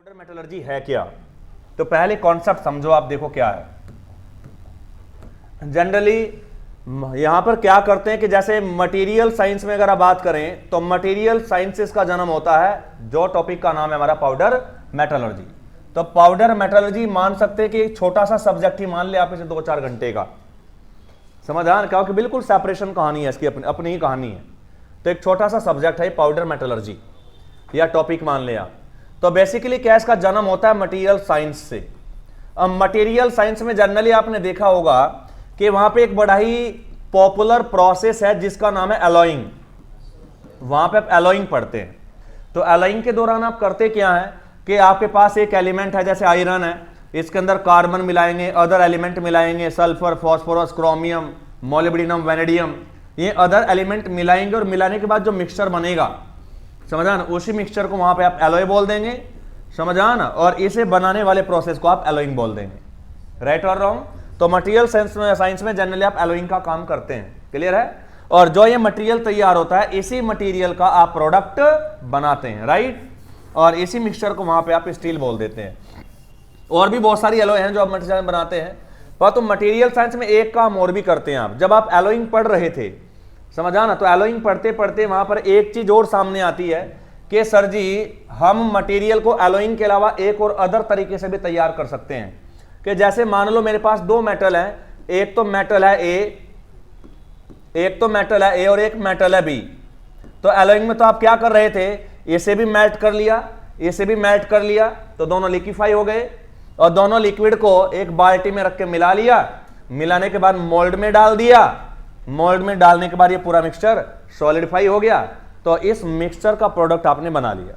Powder metallurgy है क्या? तो पहले कॉन्सेप्ट समझो आप, देखो क्या है। जनरली यहां पर क्या करते हैं कि जैसे मटेरियल साइंस में अगर आप बात करें तो मटेरियल साइंसेस का जन्म होता है, जो टॉपिक का नाम है हमारा पाउडर मेटलर्जी। तो पाउडर मेटलर्जी मान सकते हैं कि एक छोटा सा सब्जेक्ट ही मान ले आप इसे 2-4 घंटे का, समझ आ, क्योंकि बिल्कुल सेपरेशन कहानी है इसकी, अपनी ही कहानी है। तो एक छोटा सा सब्जेक्ट है पाउडर मेटलर्जी या टॉपिक मान ले आप। तो बेसिकली क्या इसका जन्म होता है मटेरियल साइंस से। अब मटेरियल साइंस में जनरली आपने देखा होगा कि वहां पे एक बड़ा ही पॉपुलर प्रोसेस है जिसका नाम है एलॉइंग। वहां पे आप एलॉइंग पढ़ते हैं। तो एलॉइंग के दौरान आप करते क्या है कि आपके पास एक एलिमेंट है, जैसे आयरन है, इसके अंदर कार्बन मिलाएंगे, अदर एलिमेंट मिलाएंगे, sulphur, phosphorus, chromium, molybdenum, vanadium, ये अदर एलिमेंट मिलाएंगे और मिलाने के बाद जो मिक्सचर बनेगा, समझा ना, उसी मिक्सचर को वहां पे आप एलॉय बोल देंगे, समझा ना, और इसे बनाने वाले प्रोसेस को आप एलॉइंग बोल देंगे। राइट और रॉन्ग? तो मटेरियल साइंस में जनरली आप एलॉइंग का काम करते हैं। क्लियर है? और जो ये मटेरियल तैयार होता है इसी मटेरियल का आप प्रोडक्ट बनाते हैं, राइट, और इसी मिक्सचर को वहां पे आप स्टील बोल देते हैं। और भी बहुत सारी एलॉय हैं जो आप मटेरियल बनाते हैं, पर तो मटेरियल साइंस में एक काम और भी करते हैं आप। जब आप एलॉइंग पढ़ रहे थे, समझा ना, तो एलॉइंग पढ़ते पढ़ते वहां पर एक चीज और सामने आती है कि सर जी हम मटेरियल को एलॉइंग के अलावा एक और अदर तरीके से भी तैयार कर सकते हैं। कि जैसे मान लो मेरे पास दो मेटल हैं, एक तो मेटल है ए, एक तो मेटल है ए और एक मेटल है बी। तो एलॉइंग में तो आप क्या कर रहे थे, इसे भी मेल्ट कर लिया, इसे भी मेल्ट कर लिया, तो दोनों लिक्विफाई हो गए और दोनों लिक्विड को एक बाल्टी में रख के मिला लिया। मिलाने के बाद मोल्ड में डाल दिया, मोल्ड में डालने के बाद ये पूरा मिक्सचर सॉलिडिफाई हो गया। तो इस मिक्सचर का प्रोडक्ट आपने बना लिया।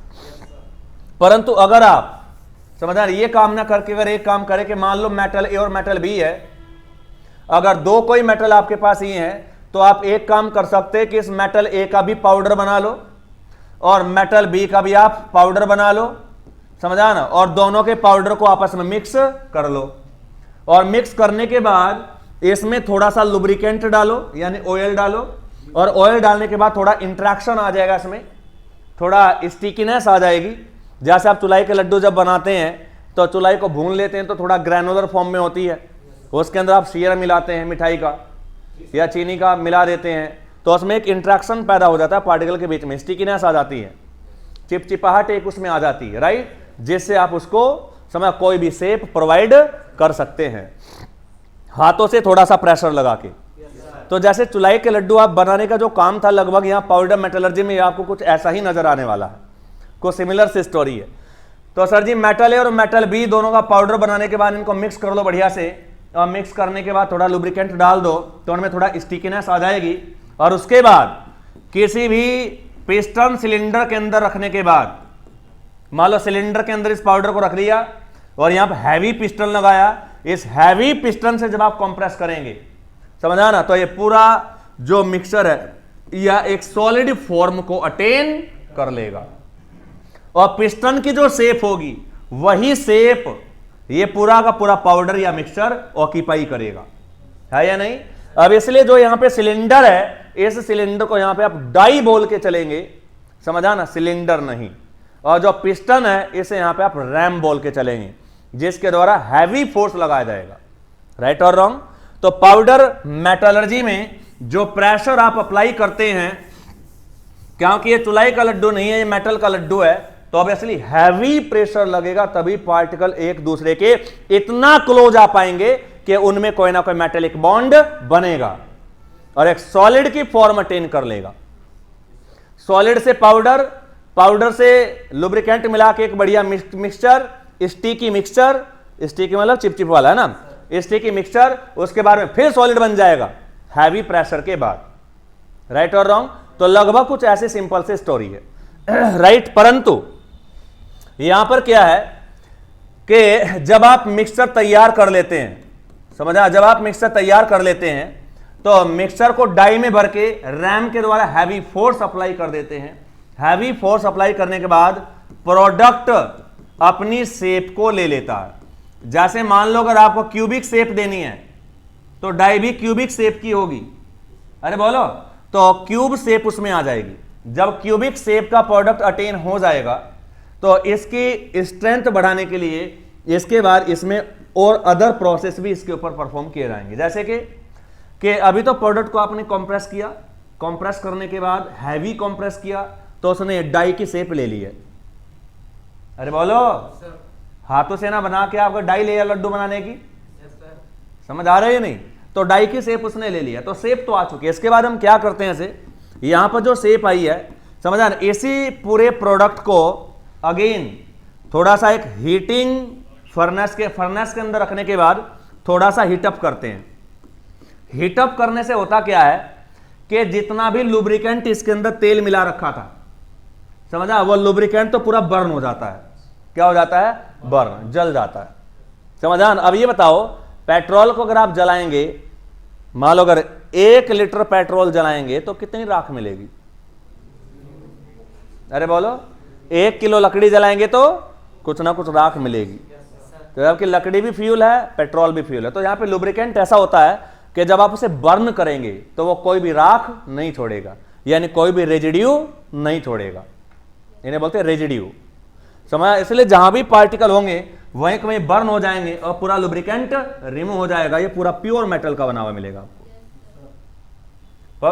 परंतु अगर आप समझ रहे, ये काम ना करके अगर एक काम करें कि मान लो मेटल ए और मेटल बी है, अगर दो कोई मेटल आपके पास ही है तो आप एक काम कर सकते हैं कि इस मेटल ए का भी पाउडर बना लो और मेटल बी का भी आप पाउडर बना लो, समझा ना, और दोनों के पाउडर को आपस में मिक्स कर लो। और मिक्स करने के बाद इसमें थोड़ा सा लुब्रिकेंट डालो, यानी ऑयल डालो, और ऑयल डालने के बाद थोड़ा इंट्रैक्शन आ जाएगा, इसमें थोड़ा स्टिकीनेस आ जाएगी। जैसे आप चुलाई के लड्डू जब बनाते हैं तो चुलाई को भून लेते हैं तो थोड़ा ग्रैनुलर फॉर्म में होती है, उसके अंदर आप शीयर मिलाते हैं, मिठाई का या चीनी का मिला देते हैं, तो उसमें एक इंट्रैक्शन पैदा हो जाता है पार्टिकल के बीच में, स्टिकीनेस आ जाती है, चिपचिपाहट एक उसमें आ जाती है, राइट, जिससे आप उसको समझ कोई भी शेप प्रोवाइड कर सकते हैं हाथों से थोड़ा सा प्रेशर लगा के। तो जैसे चुलाई के लड्डू आप बनाने का जो काम था, लगभग यहाँ पाउडर मेटलर्जी में आपको कुछ ऐसा ही नजर आने वाला है, को सिमिलर से स्टोरी है। तो सर जी मेटल ए और मेटल बी दोनों का पाउडर बनाने के बाद इनको मिक्स कर लो बढ़िया से, और मिक्स करने के बाद थोड़ा लुब्रिकेंट डाल दो तो उनमें थोड़ा स्टिकीनेस आ जाएगी। और उसके बाद किसी भी पिस्टन सिलेंडर के अंदर रखने के बाद, मान लो सिलेंडर के अंदर इस पाउडर को रख लिया और यहां पर हैवी पिस्टन लगाया, इस हैवी पिस्टन से जब आप कंप्रेस करेंगे, समझा ना, तो ये पूरा जो मिक्सचर है या एक सॉलिड फॉर्म को अटेन कर लेगा और पिस्टन की जो शेप होगी वही शेप ये पूरा का पूरा पाउडर या मिक्सचर ऑक्यूपाई करेगा, है या नहीं। अब इसलिए जो यहां पे सिलेंडर है, इस सिलेंडर को यहां पे आप डाई बोल के चलेंगे, समझा ना, सिलेंडर नहीं, और जो पिस्टन है इसे यहां पे आप रैम बोल के चलेंगे, जिसके द्वारा हैवी फोर्स लगाया जाएगा। राइट और रॉन्ग? तो पाउडर मेटलर्जी में जो प्रेशर आप अप्लाई करते हैं, क्योंकि ये चुलाई का लड्डू नहीं है, ये मेटल का लड्डू है, तो ऑब्वियसली हैवी प्रेशर लगेगा, तभी पार्टिकल एक दूसरे के इतना क्लोज आ पाएंगे कि उनमें कोई ना कोई मेटेलिक बॉन्ड बनेगा और एक सॉलिड की फॉर्म अटेन कर लेगा। सॉलिड से पाउडर, पाउडर से लुब्रिकेंट मिला के एक बढ़िया मिक्सचर, स्टिकी मिक्सचर, स्टिकी मतलब चिपचिप वाला है ना, स्टिकी मिक्सचर, उसके बाद में फिर सॉलिड बन जाएगा हैवी प्रेशर के बाद। राइट और रॉन्ग? तो लगभग कुछ ऐसे सिंपल से स्टोरी है। राइट, परंतु यहां पर क्या है कि जब आप मिक्सचर तैयार कर लेते हैं, समझा, जब आप मिक्सचर तैयार कर लेते हैं तो मिक्सचर को डाई में भर के रैम के द्वारा हैवी फोर्स अप्लाई कर देते हैं। हैवी फोर्स अप्लाई करने के बाद प्रोडक्ट अपनी शेप को ले लेता है। जैसे मान लो अगर आपको क्यूबिक शेप देनी है तो डाई भी क्यूबिक शेप की होगी, अरे बोलो, तो क्यूब शेप उसमें आ जाएगी। जब क्यूबिक शेप का प्रोडक्ट अटेन हो जाएगा तो इसकी स्ट्रेंथ बढ़ाने के लिए इसके बाद इसमें और अदर प्रोसेस भी इसके ऊपर परफॉर्म किए जाएंगे। जैसे कि अभी तो प्रोडक्ट को आपने कंप्रेस किया, कंप्रेस करने के बाद हैवी कंप्रेस किया तो उसने डाई की शेप ले ली है। अरे बोलो, हाथों से ना बना के आपको डाई ले लड्डू बनाने की, समझ आ रही है नहीं? तो डाई की शेप उसने ले लिया, तो शेप तो आ चुकी है। इसके बाद हम क्या करते हैं, इसे यहां पर जो शेप आई है, समझ आ रहा, इसी पूरे प्रोडक्ट को अगेन थोड़ा सा एक हीटिंग फर्नेस के अंदर रखने के बाद थोड़ा सा हीटअप करते हैं। हीटअप करने से होता क्या है कि जितना भी लुब्रिकेंट इसके अंदर तेल मिला रखा था, समझा, वो लुब्रिकेंट तो पूरा बर्न हो जाता है। क्या हो जाता है? बर्न, जल जाता है। समझा? अब ये बताओ, पेट्रोल को अगर आप जलाएंगे, मान लो अगर 1 लीटर पेट्रोल जलाएंगे तो कितनी राख मिलेगी? अरे बोलो, 1 किलो लकड़ी जलाएंगे तो कुछ ना कुछ राख मिलेगी। तो आपकी लकड़ी भी फ्यूल है, पेट्रोल भी फ्यूल है। तो यहां पे लुब्रिकेंट ऐसा होता है कि जब आप उसे बर्न करेंगे तो वो कोई भी राख नहीं छोड़ेगा, यानी कोई भी रेजिड्यू नहीं छोड़ेगा। इन्हें बोलते हैं रेजिड्यू। समझ? इसलिए जहां भी पार्टिकल होंगे वहीं कहीं बर्न हो जाएंगे और पूरा लुब्रिकेंट रिमूव हो जाएगा। ये पूरा प्योर मेटल का बना हुआ मिलेगा आपको।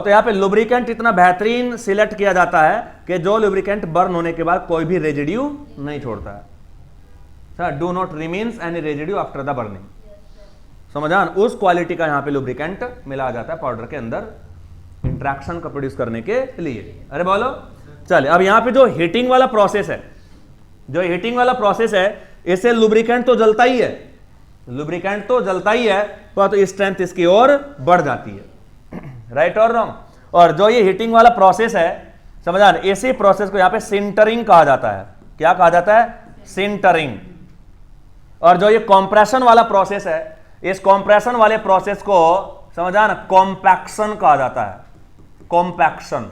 तो यहां पे लुब्रिकेंट इतना बेहतरीन सिलेक्ट किया जाता है कि जो लुब्रिकेंट बर्न होने के बाद कोई भी रेजिड्यू नहीं छोड़ता है। Do not remains any residue after the burning. समझान? उस क्वालिटी का यहां पे लुब्रिकेंट मिला जाता है पाउडर के अंदर इंट्रैक्शन को प्रोड्यूस करने के लिए। अरे बोलो, चले अब यहां पे जो हीटिंग वाला प्रोसेस है, जो हीटिंग वाला प्रोसेस है, इससे लुब्रिकेंट तो जलता ही है, लुब्रिकेंट तो जलता ही है, तो स्ट्रेंथ इसकी और बढ़ जाती है। राइट और रॉन्ग? और जो ये हीटिंग वाला प्रोसेस है, समझान, इसी प्रोसेस को यहां पे सिंटरिंग कहा जाता है। क्या कहा जाता है? सिंटरिंग। और जो ये कॉम्प्रेशन वाला प्रोसेस है, इस कॉम्प्रेशन वाले प्रोसेस को समझा ना कॉम्पैक्शन कहा जाता है। कॉम्पैक्शन,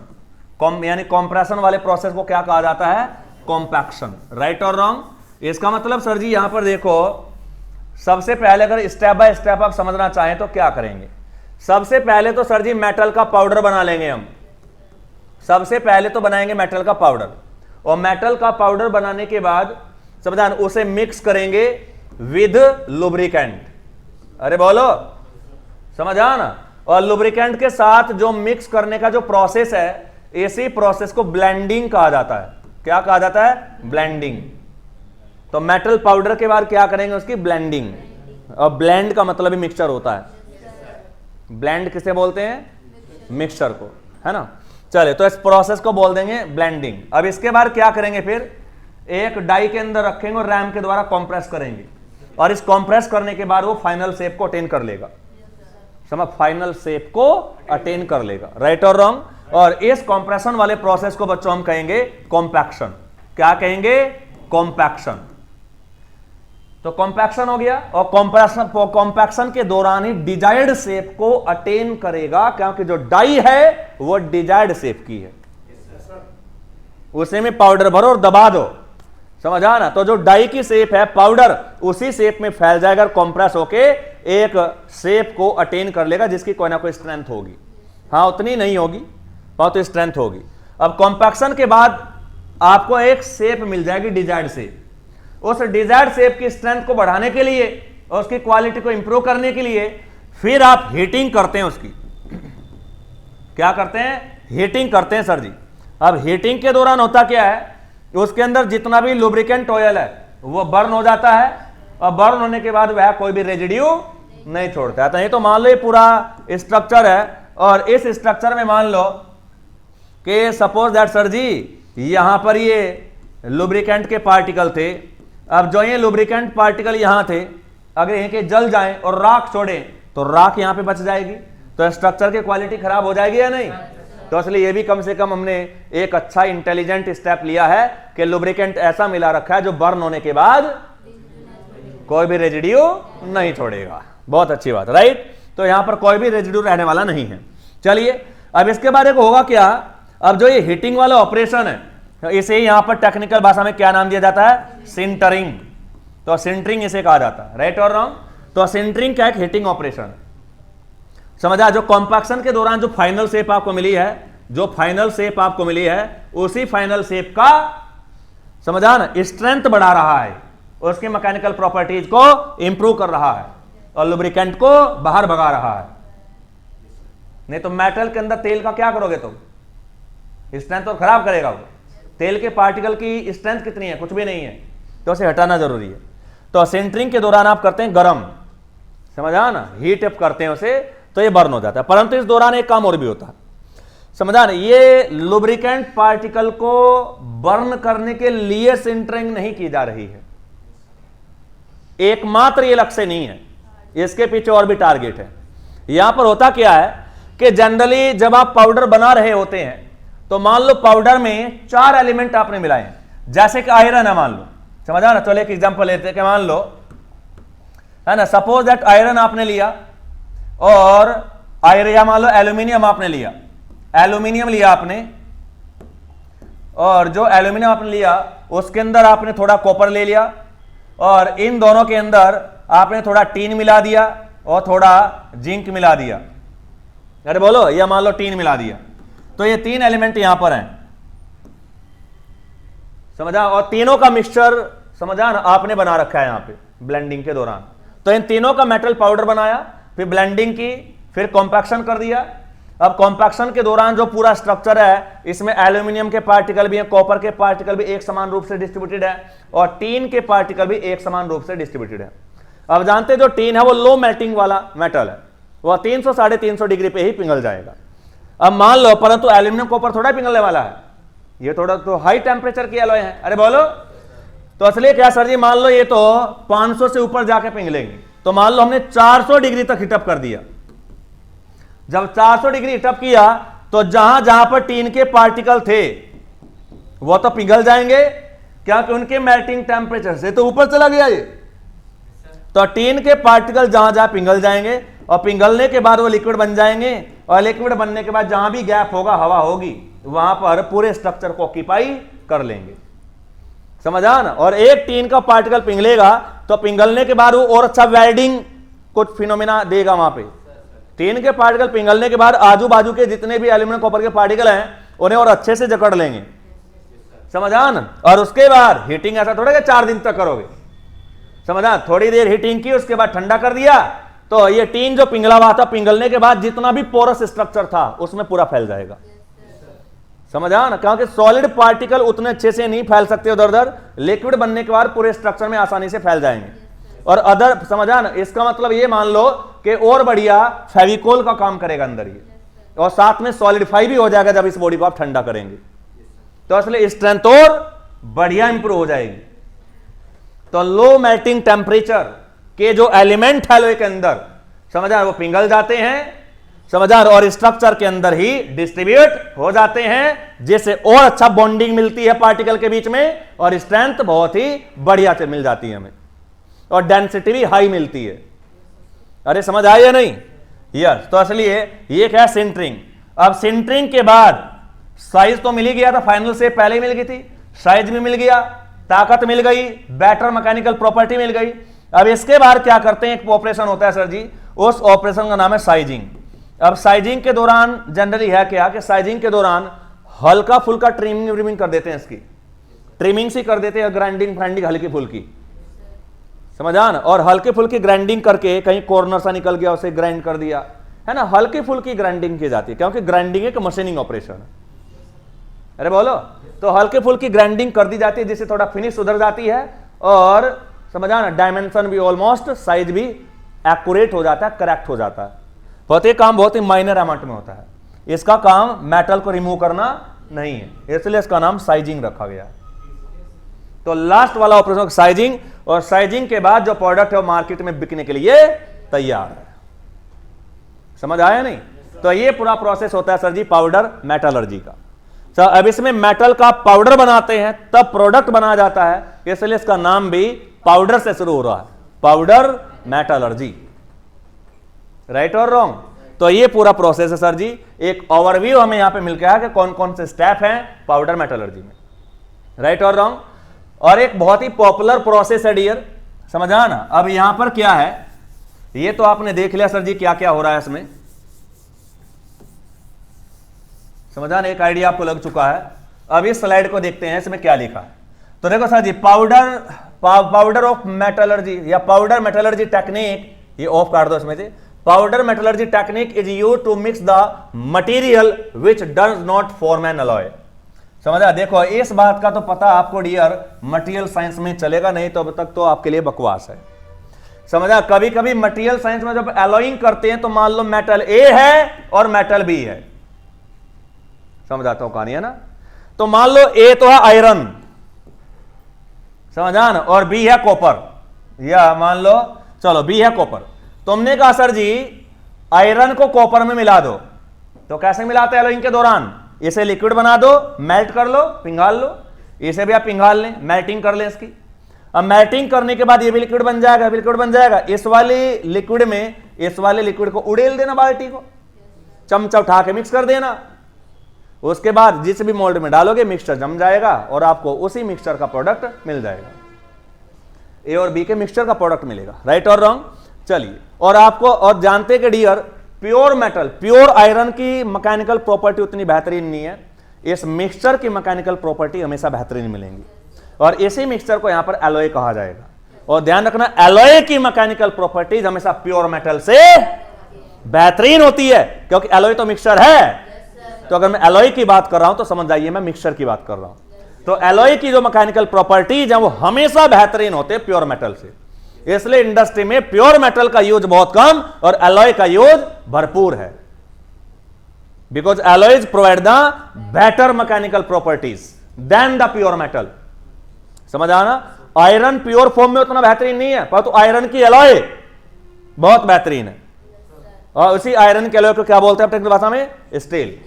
यानी कॉम्प्रेशन वाले प्रोसेस को क्या कहा जाता है? कॉम्पैक्शन। राइट और रॉन्ग? इसका मतलब सर जी यहां पर देखो, सबसे पहले अगर स्टेप बाय स्टेप आप समझना चाहें तो क्या करेंगे? सबसे पहले तो सर जी मेटल का पाउडर बना लेंगे हम। सबसे पहले तो बनाएंगे मेटल का पाउडर, और मेटल का पाउडर बनाने के बाद समझा उसे मिक्स करेंगे विद लुब्रिकेंट। अरे बोलो, समझा ना? और लुब्रिकेंट के साथ जो मिक्स करने का जो प्रोसेस है, इसी प्रोसेस को ब्लेंडिंग कहा जाता है। क्या कहा जाता है? ब्लेंडिंग। तो मेटल पाउडर के बाद क्या करेंगे? उसकी ब्लेंडिंग। और ब्लेंड का मतलब ही मिक्सचर होता है। ब्लेंड किसे बोलते हैं? मिक्सचर को, है ना? चले, तो इस प्रोसेस को बोल देंगे ब्लेंडिंग। अब इसके बाद क्या करेंगे? फिर एक डाई के अंदर रखेंगे और रैम के द्वारा कंप्रेस करेंगे, और इस कंप्रेस करने के बाद वो फाइनल शेप को अटेन कर लेगा। समझ? फाइनल शेप को अटेन कर लेगा। राइट और रॉन्ग? और इस कंप्रेशन वाले प्रोसेस को बच्चों हम कहेंगे कॉम्पैक्शन। क्या कहेंगे? कॉम्पैक्शन। तो कॉम्पैक्शन हो गया, और कॉम्पैक्शन के दौरान ही डिजायर्ड शेप को अटेन करेगा, क्योंकि जो डाई है वो डिजायर्ड शेप की है। उसे में पाउडर भरो और दबा दो, समझा ना? तो जो डाई की शेप है, पाउडर उसी शेप में फैल जाएगा, कंप्रेस होके एक शेप को अटेन कर लेगा, जिसकी कोई ना कोई स्ट्रेंथ होगी। हाँ, उतनी नहीं होगी, बहुत स्ट्रेंथ होगी। अब कॉम्पैक्शन के बाद आपको एक शेप मिल जाएगी डिजायर्ड शेप। उस डिजायर्ड शेप की स्ट्रेंथ को बढ़ाने के लिए और उसकी क्वालिटी को इंप्रूव करने के लिए फिर आप हीटिंग करते हैं उसकी। क्या करते हैं? हीटिंग करते हैं सर जी। अब हीटिंग के दौरान होता क्या है? उसके अंदर जितना भी लुब्रिकेंट ऑयल है वो बर्न हो जाता है, और बर्न होने के बाद वह कोई भी रेजिड्यू नहीं छोड़ता है। तो ये तो मान लो ये पूरा स्ट्रक्चर है, और इस स्ट्रक्चर में मान लो कि सपोज दैट सर जी यहां पर ये लुब्रिकेंट के पार्टिकल थे। अब जो ये लुब्रिकेंट पार्टिकल यहां थे, अगर इनके जल जाएं और राख छोड़े तो राख यहां पे बच जाएगी, तो स्ट्रक्चर की क्वालिटी खराब हो जाएगी या नहीं? तो इसलिए ये भी कम से कम हमने एक अच्छा इंटेलिजेंट स्टेप लिया है कि लुब्रिकेंट ऐसा मिला रखा है जो बर्न होने के बाद कोई भी रेजिड्यू नहीं छोड़ेगा। बहुत अच्छी बात, राइट? तो यहां पर कोई भी रेजिड्यू रहने वाला नहीं है। चलिए, अब इसके बाद एक होगा क्या? अब जो ये हीटिंग वाला ऑपरेशन है, इसे यहां पर टेक्निकल भाषा में क्या नाम दिया जाता है? सिंटरिंग। तो सिंटरिंग इसे कहा जाता है। राइट और रॉन्ग? तो सिंटरिंग का एक हीटिंग ऑपरेशन समझा। जो कॉम्पैक्शन के दौरान जो फाइनल शेप आपको मिली है, जो फाइनल शेप आपको मिली है, उसी फाइनल शेप का समझा ना, स्ट्रेंथ बढ़ा रहा है, उसकी मैकेनिकल प्रॉपर्टीज को इंप्रूव कर रहा है और लुब्रिकेंट को बाहर भगा रहा है। नहीं तो मेटल के अंदर तेल का क्या करोगे तुम, स्ट्रेंथ तो खराब करेगा वो। तेल के पार्टिकल की स्ट्रेंथ कितनी है, कुछ भी नहीं है, तो उसे हटाना जरूरी है। तो सिंटरिंग के दौरान आप करते हैं गरम, समझा ना, हीट अप करते हैं उसे, तो ये बर्न हो जाता है। परंतु इस दौरान एक काम और भी होता है, समझा ना, ये लुब्रिकेंट पार्टिकल को बर्न करने के लिए सिंटरिंग नहीं की जा रही है, एकमात्र ये लक्ष्य नहीं है, इसके पीछे और भी टारगेट है। यहां पर होता क्या है कि जनरली जब आप पाउडर बना रहे होते हैं तो मान लो पाउडर में 4 एलिमेंट आपने मिलाए, जैसे कि आयरन है मान लो, समझा ना। चलो एक एग्जांपल लेते हैं कि मान लो, है ना, सपोज दैट आयरन आपने लिया और आयरन, या मान लो एल्यूमिनियम आपने लिया, एल्यूमिनियम लिया आपने, और जो एल्यूमिनियम आपने लिया उसके अंदर आपने थोड़ा कॉपर ले लिया, और इन दोनों के अंदर आपने थोड़ा टीन मिला दिया और थोड़ा जिंक मिला दिया। अरे बोलो, या मान लो टीन मिला दिया, तो ये 3 एलिमेंट यहां पर हैं, समझा, और तीनों का मिक्सचर, समझा ना, आपने बना रखा है यहां पे ब्लेंडिंग के दौरान। तो इन तीनों का मेटल पाउडर बनाया, फिर ब्लेंडिंग की, फिर कॉम्पैक्शन कर दिया। अब कॉम्पैक्शन के दौरान जो पूरा स्ट्रक्चर है, इसमें एल्यूमिनियम के पार्टिकल भी हैं, कॉपर के पार्टिकल भी एक समान रूप से डिस्ट्रीब्यूटेड है, और टीन के पार्टिकल भी एक समान रूप से डिस्ट्रीब्यूटेड है। अब जानते जो टीन है वो लो मेल्टिंग वाला मेटल है, वह 300 साढ़े 300 डिग्री पे ही पिघल जाएगा। अब मान लो, परंतु एल्यूमिनियम कॉपर थोड़ा पिघलने वाला है, ये थोड़ा तो हाई टेम्परेचर की एलॉय है। अरे बोलो, तो असली क्या सर जी, मान लो ये तो 500 से ऊपर जाके पिघलेंगे, तो मान लो हमने 400 डिग्री तक हीटअप कर दिया। जब 400 डिग्री हीटअप किया तो जहां जहां पर टीन के पार्टिकल थे वो तो पिघल जाएंगे, क्योंकि उनके मेल्टिंग टेम्परेचर से तो ऊपर चला गया ये। तो टीन के पार्टिकल जहां जहां पिघल जाएंगे, और पिघलने के बाद वो लिक्विड बन जाएंगे, और लिक्विड बनने के बाद जहां भी गैप होगा, हवा होगी, वहां पर पूरे स्ट्रक्चर को ऑक्यूपाई कर लेंगे, समझा ना। और एक टीन का पार्टिकल पिघलेगा तो पिघलने के बाद वो और अच्छा वेल्डिंग कुछ फिनोमिना देगा वहां पे। टीन के पार्टिकल पिघलने के बाद आजू बाजू के जितने भी एल्यूमिनियम कॉपर के पार्टिकल हैं उन्हें और अच्छे से जकड़ लेंगे, समझा ना। और उसके बाद हीटिंग ऐसा थोड़ा कि 4 दिन तक करोगे, समझा, थोड़ी देर हीटिंग की, उसके बाद ठंडा कर दिया, तो ये टीन जो पिघला हुआ था, पिघलने के बाद जितना भी पोरस स्ट्रक्चर था उसमें पूरा फैल जाएगा, समझा ना। क्योंकि सॉलिड पार्टिकल उतने अच्छे से नहीं फैल सकते उधर उधर, लिक्विड बनने के बाद पूरे स्ट्रक्चर में आसानी से फैल जाएंगे। और अदर, समझा ना, इसका मतलब ये मान लो कि और बढ़िया फेविकोल का काम करेगा अंदर ये, और साथ में सॉलिडिफाई भी हो जाएगा जब इस बॉडी को आप ठंडा करेंगे, तो इसलिए स्ट्रेंथ और बढ़िया इंप्रूव हो जाएगी। तो लो मेल्टिंग टेम्परेचर के जो एलिमेंट है लोहे के अंदर, समझा, वो पिघल जाते हैं, समझा, और स्ट्रक्चर के अंदर ही डिस्ट्रीब्यूट हो जाते हैं, जिससे और अच्छा बॉन्डिंग मिलती है पार्टिकल के बीच में, और स्ट्रेंथ बहुत ही बढ़िया से मिल जाती है हमें, और डेंसिटी भी हाई मिलती है। अरे समझ आया नहीं? यस। तो इसलिए ये क्या है, सिंटरिंग। अब सिंटरिंग के बाद साइज तो मिल ही गया था, फाइनल से पहले ही मिल गई थी, साइज भी मिल गया, ताकत मिल गई, बेटर मैकेनिकल प्रॉपर्टी मिल गई। अब इसके बाद क्या करते हैं, एक ऑपरेशन होता है सर जी, उस ऑपरेशन का नाम है साइजिंग। अब साइजिंग के दौरान जनरली है क्या कि साइजिंग के दौरान हल्का फुल्का ट्रिमिंग कर देते हैं, इसकी ट्रिमिंग सी कर देते हैं, ग्राइंडिंग फ्राइंडिंग हल्की फुल्की, समझा ना। और हल्की फुल्की ग्राइंडिंग करके कहीं कॉर्नर सा निकल गया उसे ग्राइंड कर दिया, है ना, हल्की फुल्की ग्राइंडिंग की जाती है, क्योंकि ग्राइंडिंग एक मशीनिंग ऑपरेशन है। अरे बोलो, तो हल्की फुल्की ग्राइंडिंग कर दी जाती है, जिससे थोड़ा फिनिश सुधर जाती है, और समझा ना, डायमेंशन भी ऑलमोस्ट, साइज भी एक्यूरेट हो जाता है, करेक्ट हो जाता है। बहुत ही काम बहुत ही माइनर अमाउंट में होता है, इसका काम मेटल को रिमूव करना नहीं है, इसलिए इसका नाम साइजिंग रखा गया। तो लास्ट वाला ऑपरेशन साइजिंग, और साइजिंग के बाद जो प्रोडक्ट है वो मार्केट में बिकने के लिए तैयार है। समझ आया नहीं? तो ये पूरा प्रोसेस होता है सर जी पाउडर मेटलर्जी का। तो अब इसमें मेटल का पाउडर बनाते हैं, तब प्रोडक्ट बनाया जाता है, इसलिए इसका नाम भी पाउडर से शुरू हो रहा है, पाउडर मेटलर्जी। राइट और रॉन्ग? तो ये पूरा प्रोसेस है सर जी, एक ओवरव्यू हमें यहां पे मिल गया कि कौन कौन से स्टेप हैं पाउडर मेटलर्जी में। राइट और रॉन्ग? और एक बहुत ही पॉपुलर प्रोसेस है डियर, समझा ना। अब यहां पर क्या है, ये तो आपने देख लिया सर जी क्या क्या हो रहा है इसमें, समझा ना, एक आइडिया आपको लग चुका है। अब इस स्लाइड को देखते हैं, इसमें क्या लिखा है। तो देखो sir ji, powder of metallurgy या पाउडर मेटलर्जी टेक्निक, ये ऑफ कर दो इसमें से। Powder metallurgy technique is used to mix the material which does not form an alloy. समझा? देखो इस बात का तो पता आपको डियर मटेरियल साइंस में चलेगा, नहीं तो अब तक तो आपके लिए बकवास है। समझा? कभी कभी मटेरियल साइंस में जब एलॉइंग करते हैं तो मान लो मेटल ए है और मेटल बी है, समझाता हूं कहानी है ना। तो मान लो ए तो है आयरन, समझा ना, और बी है कॉपर, या मान लो चलो बी है कॉपर। तुमने कहा सर जी आयरन को कॉपर में मिला दो, तो कैसे मिलाते हैं एलॉइंग के दौरान? इसे लिक्विड बना दो, मेल्ट कर लो, पिघाल लो, इसे भी आप पिघाल लें, मेल्टिंग कर लें इसकी। अब मेल्टिंग करने के बाद ये भी लिक्विड बन जाएगा, लिक्विड बन जाएगा। इस वाले लिक्विड में इस वाले लिक्विड को उड़ेल देना, बाल्टी को चमचा उठा के मिक्स कर देना। उसके बाद जिस भी मोल्ड में डालोगे मिक्सचर जम जाएगा और आपको उसी मिक्सचर का प्रोडक्ट मिल जाएगा। ए और बी के मिक्सचर का प्रोडक्ट मिलेगा, राइट और रॉन्ग? चलिए, और आपको और जानते कि dear pure metal, pure iron की मैकेनिकल प्रॉपर्टी उतनी बेहतरीन नहीं है, इस मिक्सचर की मैकेनिकल प्रॉपर्टी हमेशा बेहतरीन मिलेंगी, और इसी मिक्सचर को यहां पर एलॉय कहा जाएगा। और ध्यान रखना, एलॉय की मैकेनिकल प्रॉपर्टीज हमेशा प्योर मेटल से बेहतरीन होती है, क्योंकि एलॉय तो मिक्सचर है। तो अगर मैं एलॉय की बात कर रहा हूं तो समझ जाइए मैं मिक्सचर की बात कर रहा हूं। तो एलॉय की जो मैकेनिकल प्रॉपर्टीज है वो हमेशा बेहतरीन होते हैं प्योर मेटल से, इसलिए इंडस्ट्री में प्योर मेटल का यूज बहुत कम और एलॉय का यूज भरपूर है, because alloys provide the better mechanical properties than the pure metal. समझ आना? आयरन प्योर फॉर्म में उतना बेहतरीन नहीं है, परंतु आयरन की एलॉय बहुत बेहतरीन है, और उसी आयरन के एलॉय को क्या बोलते हैं टेक्निकल भाषा में? स्टील।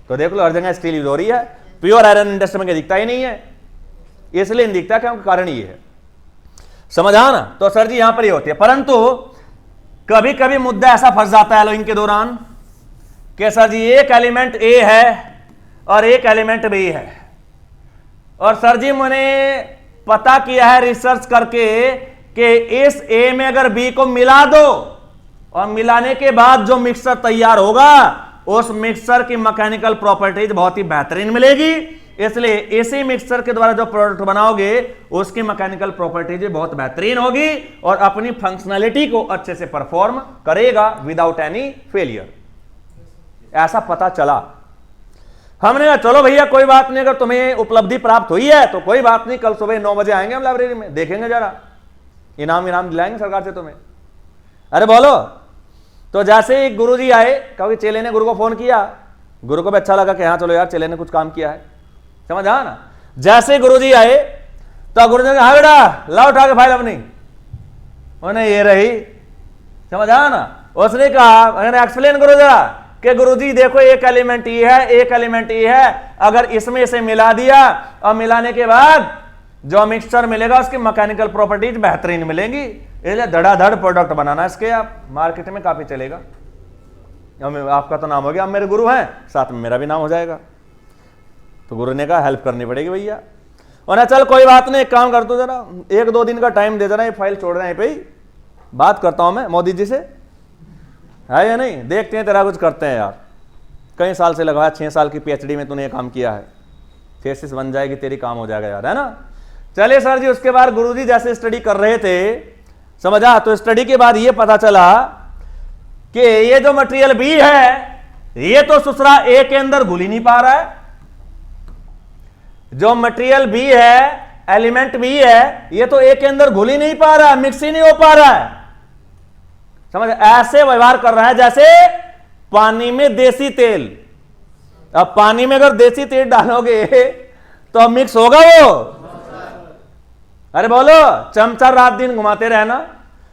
तो देख लो हर जगह स्टील यूज हो रही है, प्योर आयरन इंडस्ट्री में दिखता ही नहीं है, इसलिए नहीं दिखता, क्योंकि कारण ये है। समझ आ ना? तो सर जी यहां पर ये होती है, परंतु कभी कभी मुद्दा ऐसा फंस जाता है एलॉइंग के दौरान कि सर जी एक एलिमेंट ए है और एक एलिमेंट बी है, और सर जी मैंने पता किया है रिसर्च करके कि इस ए में अगर बी को मिला दो और मिलाने के बाद जो मिक्सचर तैयार होगा उस मिक्सचर की मैकेनिकल प्रॉपर्टीज बहुत ही बेहतरीन मिलेगी, इसलिए इसी मिक्सचर के द्वारा जो प्रोडक्ट बनाओगे उसकी मैकेनिकल प्रॉपर्टीज बहुत बेहतरीन होगी और अपनी फंक्शनैलिटी को अच्छे से परफॉर्म करेगा विदाउट एनी फेलियर। ऐसा पता चला। हमने कहा चलो भैया कोई बात नहीं, अगर तुम्हें उपलब्धि प्राप्त हुई है तो कोई बात नहीं, कल सुबह 9 बजे आएंगे हम लाइब्रेरी में, देखेंगे जरा, इनाम दिलाएंगे सरकार से तुम्हें। अरे बोलो। तो जैसे ही गुरुजी आए, क्योंकि चेले ने गुरु को फोन किया, गुरु को भी अच्छा लगा कि हाँ चलो यार चेले ने कुछ काम किया है, समझ आ ना। जैसे गुरुजी आए तो गुरु ने कहा हाँ बेटा लाओ उठा के फाइल अपनी, उन्हें ये रही, समझ आ ना। उसने कहा मैंने एक्सप्लेन करो जरा कि गुरुजी देखो एक एलिमेंट ये है, एक एलिमेंट ये है, अगर इसमें इसे मिला दिया और मिलाने के बाद जो मिक्सचर मिलेगा उसकी मैकेनिकल प्रॉपर्टीज बेहतरीन मिलेंगी, इसलिए धड़ाधड़ प्रोडक्ट बनाना इसके, आप मार्केट में काफी चलेगा। आपका तो नाम हो गया, आप मेरे गुरु हैं, साथ में मेरा भी नाम हो जाएगा। तो गुरु ने कहा हेल्प करनी पड़ेगी भैया, और ना चल कोई बात नहीं, एक काम कर दो जरा, 1-2 दिन का टाइम दे देना, ये फाइल छोड़ रहे हैं पे ही बात करता हूं मैं मोदी जी से, है या नहीं, देखते हैं तेरा कुछ करते हैं यार, कई साल से लगाया, 6 साल की PhD में तूने ये काम किया है, थीसिस बन जाएगी तेरी, काम हो जाएगा यार, है ना। चलिए सर जी, उसके बाद गुरुजी जैसे स्टडी कर रहे थे, समझा, तो स्टडी के बाद ये पता चला कि ये जो मटेरियल बी है ये तो सुसरा ए के अंदर घुल ही नहीं पा रहा है, जो मटेरियल बी है, एलिमेंट बी है, ये तो ए के अंदर घुल ही नहीं पा रहा है, मिक्स ही नहीं हो पा रहा है, समझ, ऐसे व्यवहार कर रहा है जैसे पानी में देसी तेल। अब पानी में अगर देसी तेल डालोगे तो मिक्स होगा वो? अरे बोलो, चमचा रात दिन घुमाते रहना,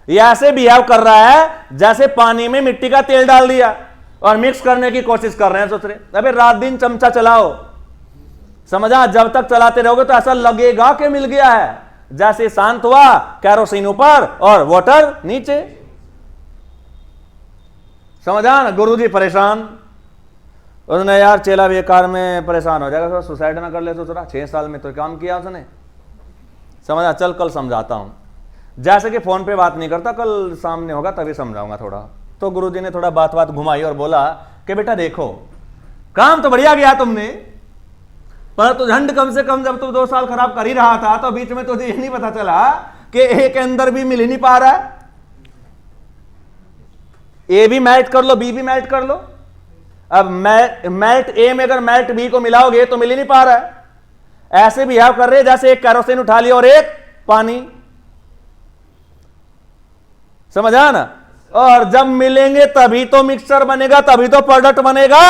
ये ऐसे बिहेव कर रहा है जैसे पानी में मिट्टी का तेल डाल दिया और मिक्स करने की कोशिश कर रहे हैं, सोच रहे अबे रात दिन चमचा चलाओ, समझा, जब तक चलाते रहोगे तो ऐसा लगेगा कि मिल गया है, जैसे शांत हुआ कैरोसिन ऊपर और वाटर नीचे, समझा ना। गुरुजी परेशान, उसने यार चेला बेकार में परेशान हो जाएगा, सुसाइड ना कर ले, सोच रहा 6 साल में तो काम किया उसने, समझा, चल कल समझाता हूं, जैसे कि फोन पे बात नहीं करता, कल सामने होगा तभी समझाऊंगा थोड़ा। तो गुरुजी ने थोड़ा बात घुमाई और बोला कि बेटा देखो काम तो बढ़िया गया तुमने, पर तो झंड कम से कम जब तू 2 साल खराब कर ही रहा था तो बीच में तुझे ये नहीं पता चला कि ए के अंदर भी मिल ही नहीं पा रहा है। ए भी मेल्ट कर लो, बी भी मेल्ट कर लो। अब मेल्ट ए में अगर मेल्ट बी को मिलाओगे तो मिल ही नहीं पा रहा है। ऐसे बिहेव कर रहे जैसे एक केरोसिन उठा लिया और एक पानी, समझा ना। और जब मिलेंगे तभी तो मिक्सचर बनेगा, तभी तो प्रोडक्ट बनेगा।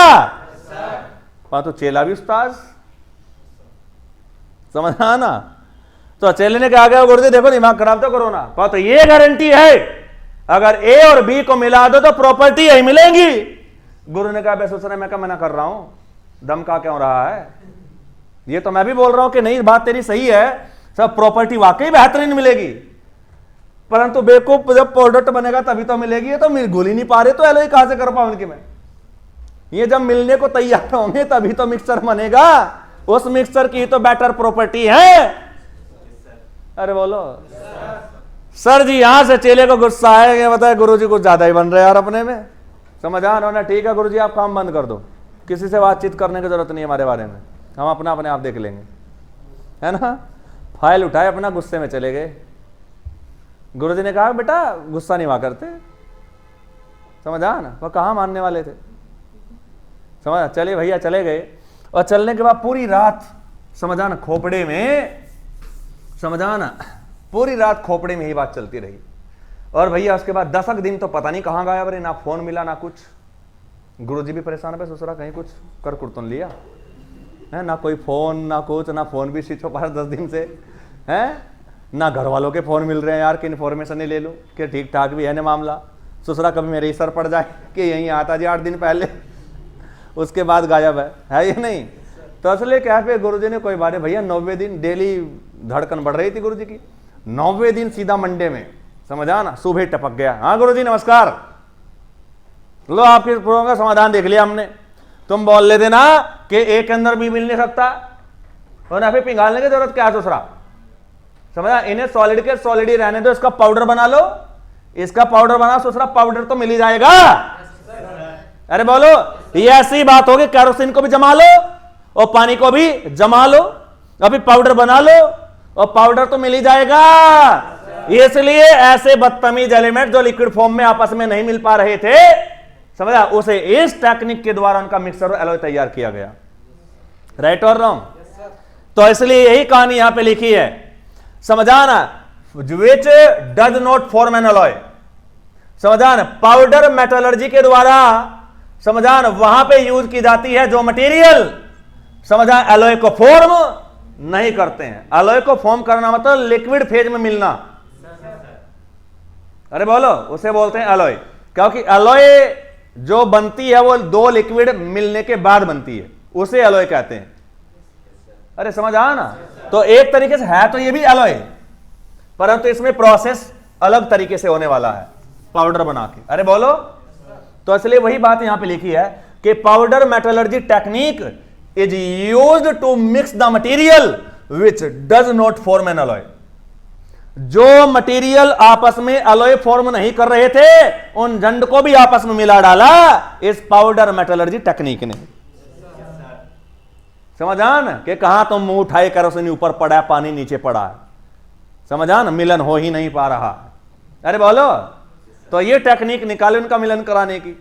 वहां तो चेला भी उस्ताद, समझा ना। तो चेले ने कहा, गुरुजी देखो दिमाग खराब तो करो ना, तो ये गारंटी है अगर ए और बी को मिला दो तो प्रॉपर्टी यही मिलेगी। गुरु ने कहा बेसुसरा, मैं क्या मना कर रहा हूं, दम का क्यों रहा है। ये तो मैं भी बोल रहा हूं कि नहीं बात तेरी सही है, सब प्रॉपर्टी वाकई बेहतरीन मिलेगी, परंतु बेवकूफ जब प्रोडक्ट बनेगा तभी तो मिलेगी। ये तो घुल ही नहीं पा रहे तो एलओई कहां से कर पाऊं इनकी मैं। ये जब मिलने को तैयार होंगे तभी तो मिक्सचर बनेगा, उस मिक्सचर की तो बेटर प्रॉपर्टी है। अरे बोलो सर जी। यहां से चेले को गुस्सा आएगा, बताए गुरुजी कुछ ज्यादा ही बन रहे यार अपने में, समझा उन्होंने। ठीक है गुरुजी आप काम बंद कर दो, किसी से बातचीत करने की जरूरत नहीं है हमारे बारे में, हम अपना अपने आप देख लेंगे, है ना। फाइल उठाए अपना, गुस्से में चले गए। गुरुजी ने कहा बेटा गुस्सा नहीं हुआ करते, समझा ना। वो कहाँ मानने वाले थे, समझा। चले भैया चले गए, और चलने के बाद पूरी रात समझा ना खोपड़े में, समझा ना पूरी रात खोपड़े में ही बात चलती रही। और भैया उसके बाद 10 दिन तो पता नहीं कहाँ गायब रहे, ना फोन मिला ना कुछ। गुरुजी भी परेशान है, ससुरा कहीं कुछ कर कुर्तन लिया है, ना कोई फोन ना कुछ, ना फोन भी स्विच ऑफ है 10 दिन से, है ना घर वालों के फोन मिल रहे हैं यार कि इन्फॉर्मेशन नहीं ले लो कि ठीक ठाक भी है ना मामला। ससुरा कभी मेरे ही सर पड़ जाए कि यहीं आता जी 8 दिन पहले, उसके बाद गायब है ये नहीं। तो असले क्या पे गुरुजी ने कोई बात है भैया, 90 दिन डेली धड़कन बढ़ रही थी गुरुजी की, 90 दिन सीधा मंडे में, समझा ना। सुबह टपक गया, हाँ गुरुजी नमस्कार, लो आपके प्रॉब्लम का समाधान देख लिया हमने। तुम बोल लेते ना कि एक के अंदर भी मिल नहीं सकता, और ना फिर पिघालने की जरूरत क्या है दूसरा, समझा। इन्हें सॉलिड के सॉलिड ही रहने दो, इसका पाउडर बना लो, इसका पाउडर बना, दूसरा पाउडर तो मिल ही जाएगा। अरे बोलो ये ऐसी बात होगी, केरोसिन को भी जमा लो और पानी को भी जमा लो, अभी पाउडर बना लो और पाउडर तो मिल ही जाएगा। इसलिए ऐसे बदतमीज एलिमेंट जो लिक्विड फॉर्म में आपस में नहीं मिल पा रहे थे, समझा, उसे इस टेक्निक के द्वारा उनका मिक्सर और एलॉय तैयार किया गया। राइट और रॉन्ग। तो इसलिए यही कहानी यहां पे लिखी है, समझा ना। विच does not form an alloy, समझा ना। पाउडर मेटलर्जी के द्वारा, समझा ना, वहां पे यूज की जाती है जो मटेरियल, समझा, एलॉय को फॉर्म नहीं करते हैं। एलॉय को फॉर्म करना मतलब लिक्विड फेज में मिलना। अरे बोलो उसे बोलते हैं एलॉय, क्योंकि एलॉय जो बनती है वो 2 लिक्विड मिलने के बाद बनती है, उसे एलॉय कहते हैं। अरे समझ आया ना। तो एक तरीके से है तो ये भी एलॉय, परंतु इसमें प्रोसेस अलग तरीके से होने वाला है पाउडर बना के। अरे बोलो। तो इसलिए वही बात यहां पे लिखी है कि powder metallurgy technique is used to mix the material which does not form an alloy. जो मटेरियल आपस में एलॉय फॉर्म नहीं कर रहे थे, उन झंड को भी आपस में मिला डाला इस पाउडर मेटलर्जी टेक्निक ने। समझा ना कि कहां तुम मुंह उठाए केरोसिन ऊपर पड़ा है, पानी नीचे पड़ा है, समझा ना, मिलन हो ही नहीं पा रहा। अरे बोलो। तो ये टेक्निक निकाले उनका मिलन कराने की,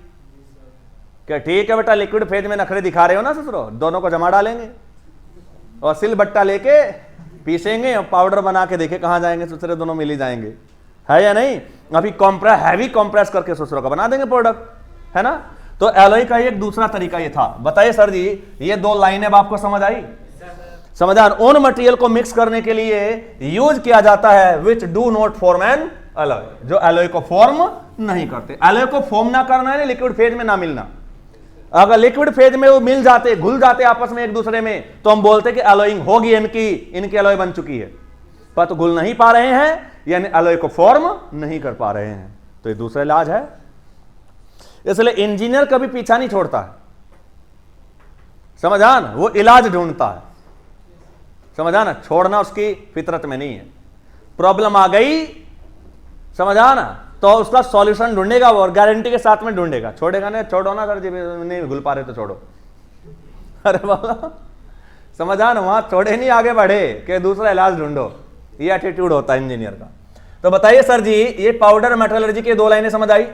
क्या ठीक है बेटा लिक्विड फेज में नखरे दिखा रहे हो ना ससुरो, दोनों को जमा डालेंगे और सिल बट्टा लेके पीसेंगे और पाउडर बना के देखे कहां जाएंगे ससुरे, दोनों मिल ही जाएंगे, है या नहीं। अभी हैवी कॉम्प्रेस करके ससुरों का बना देंगे प्रोडक्ट, है ना। तो एलॉय का एक दूसरा तरीका ये था। बताइए सर जी ये 2 लाइनें आपको समझ आई, समझा। उन मटेरियल को मिक्स करने के लिए यूज किया जाता है which do not form an alloy, जो एलॉय को फॉर्म नहीं करते। एलॉय को फॉर्म ना करना है, लिक्विड फेज में ना मिलना। अगर लिक्विड फेज में वो मिल जाते, घुल जाते आपस में एक दूसरे में, तो हम बोलते कि एलॉइंग होगी, इनकी एलॉय बन चुकी है। पर तो घुल नहीं पा रहे हैं, यानी एलॉय को फॉर्म नहीं कर पा रहे हैं, तो ये दूसरा इलाज है। इसलिए इंजीनियर कभी पीछा नहीं छोड़ता है, समझा ना, वो इलाज ढूंढता है, समझा ना। छोड़ना उसकी फितरत में नहीं है। प्रॉब्लम आ गई, समझा ना, तो उसका सॉल्यूशन ढूंढेगा और गारंटी के साथ में ढूंढेगा। छोड़ेगा नहीं, छोड़ो ना सर जी नहीं घुल पा रहे तो छोड़ो। अरे बोलो, समझा ना, वहां थोड़े नहीं आगे बढ़े कि दूसरा इलाज ढूंढो, ये एटीट्यूड होता है इंजीनियर का। तो बताइए सर जी, ये पाउडर मेटलर्जी की 2 लाइनें समझ आई।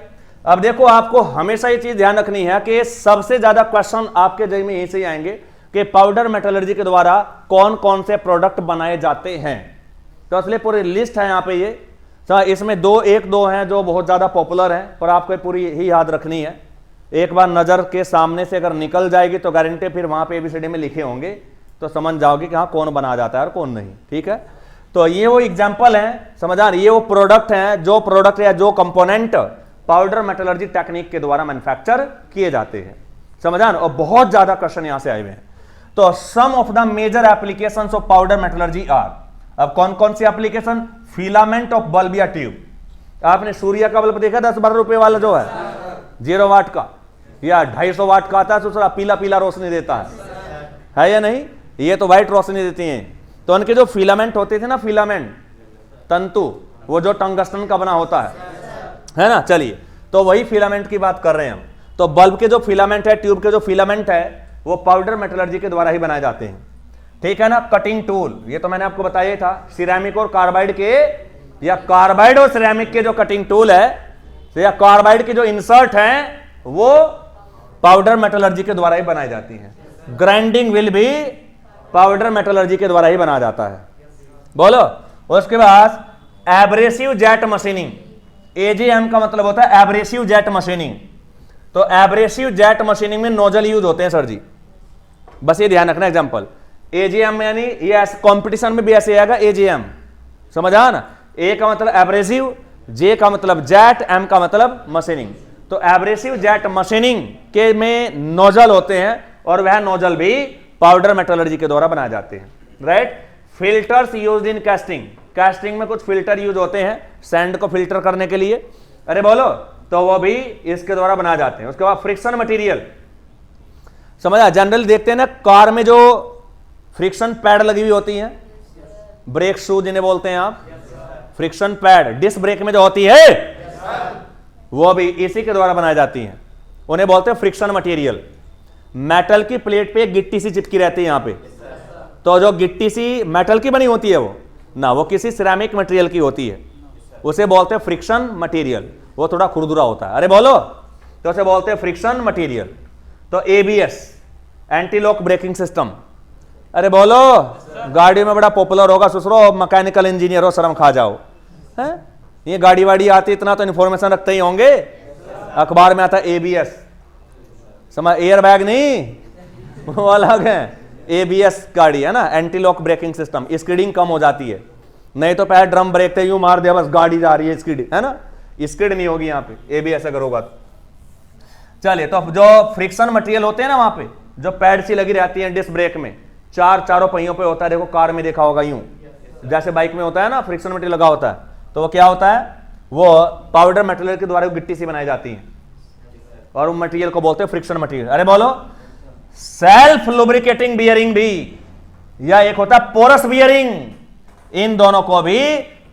अब देखो आपको हमेशा ये चीज ध्यान रखनी है कि सबसे ज्यादा क्वेश्चन आपके जहन में यहीं से आएंगे कि पाउडर मेटलर्जी के द्वारा कौन कौन से प्रोडक्ट बनाए जाते हैं। तो इसलिए पूरी लिस्ट है यहाँ पे ये, इसमें 1-2 हैं जो बहुत ज्यादा पॉपुलर हैं, पर आपको पूरी ही याद रखनी है। एक बार नजर के सामने से अगर निकल जाएगी तो गारंटी फिर वहां पे ABCD में लिखे होंगे तो समझ जाओगे कि हाँ कौन बना जाता है और कौन नहीं। ठीक है, तो ये वो एग्जाम्पल है, समझा, ये वो प्रोडक्ट हैं, जो प्रोडक्ट या जो कंपोनेंट पाउडर मेटलर्जी टेक्निक के द्वारा मैन्युफैक्चर किए जाते हैं, समझा। और बहुत ज्यादा क्वेश्चन यहां से आए हुए हैं। तो some of the major applications of powder metallurgy are, अब कौन कौन सी एप्लीकेशन, फिलामेंट ऑफ बल्ब या ट्यूब। आपने सूर्य का बल्ब देखा 10-12 रुपए वाला जो है 0 वाट का या 250 वाट का आता है, दूसरा पीला पीला रोशनी देता है या नहीं, ये तो व्हाइट रोशनी देती है। तो उनके जो फिलामेंट होते थे ना, फिलामेंट तंतु, वो जो टंगस्टन का बना होता है ना। चलिए, तो वही फिलामेंट की बात कर रहे हैं हम। तो बल्ब के जो फिलामेंट है, ट्यूब के जो फिलामेंट है, वो पाउडर मेटलर्जी के द्वारा ही बनाए जाते हैं। ठीक है ना। कटिंग टूल, ये तो मैंने आपको बताया था, सिरेमिक और कार्बाइड के, या कार्बाइड और सिरेमिक के जो कटिंग टूल है, या कार्बाइड के जो इंसर्ट हैं, वो पाउडर मेटलर्जी के द्वारा ही बनाई जाती हैं। ग्राइंडिंग व्हील भी पाउडर मेटलर्जी के द्वारा ही बनाया जाता है। बोलो। उसके बाद एब्रेसिव जेट मशीनिंग, AJM का मतलब होता है एब्रेसिव जेट मशीनिंग। तो एब्रेसिव जेट मशीनिंग में नोजल यूज होते हैं सर जी, बस ये ध्यान रखना। एग्जांपल AJM, यानी ये कंपटीशन में भी ऐसे आएगा AJM, समझा ना। A का मतलब एब्रेसिव, J का मतलब जेट, M का मतलब मशीनिंग। तो एब्रेसिव जेट मशीनिंग के में नोजल होते हैं, और वह नोजल भी पाउडर मेटलर्जी के द्वारा बनाए जाते हैं, right. Filters used in casting, casting में कुछ फिल्टर यूज होते हैं सैंड को फिल्टर करने के लिए, अरे बोलो, तो वो भी इसके द्वारा बनाए जाते हैं। उसके बाद फ्रिक्शन मटेरियल, समझा। जनरल देखते हैं ना कार में जो फ्रिक्शन पैड लगी हुई होती है, ब्रेक शू जिन्हें बोलते हैं आप, फ्रिक्शन पैड डिस्क ब्रेक में जो होती है, वो भी इसी के द्वारा बनाई जाती हैं, उन्हें बोलते हैं फ्रिक्शन मटेरियल। मेटल की प्लेट पे गिट्टी सी चिपकी रहती है यहां पे, तो जो गिट्टी सी मेटल की बनी होती है वो ना, वो किसी सिरेमिक मटेरियल की होती है, उसे बोलते हैं फ्रिक्शन मटेरियल। वो थोड़ा खुरदुरा होता है, अरे बोलो, तो उसे बोलते हैं फ्रिक्शन मटेरियल। तो ABS, anti lock braking system, अरे बोलो, गाड़ी में बड़ा पॉपुलर होगा ससुरो, मैकेनिकल इंजीनियर हो, शर्म खा जाओ है। ये गाड़ी वाड़ी आती, इतना तो इन्फॉर्मेशन रखते ही होंगे, अखबार में आता है ABS, समझ, एयर बैग नहीं, वो अलग है। ABS गाड़ी है ना, anti lock braking system, skidding कम हो जाती है। नहीं तो पहले ड्रम ब्रेक थे, यूं मार दिया बस गाड़ी जा रही है, स्किड है ना, स्किड नहीं होगी यहाँ पे ABS अगर होगा तो। चलिए, तो जो फ्रिक्शन मटेरियल होते हैं ना, वहां पे जो पैड सी लगी रहती है डिस्क ब्रेक में, चारों पहियों पे होता है, देखो कार में देखा होगा यूं, जैसे बाइक में होता है ना फ्रिक्शन मटेरियल लगा होता है, तो वो क्या होता है, वो पाउडर मटेरियल के द्वारा गिट्टी सी बनाई जाती है, और उन मटेरियल को बोलते हैं फ्रिक्शन मटेरियल। अरे बोलो। सेल्फ लुब्रिकेटिंग बियरिंग भी, या एक होता है पोरस बियरिंग, इन दोनों को भी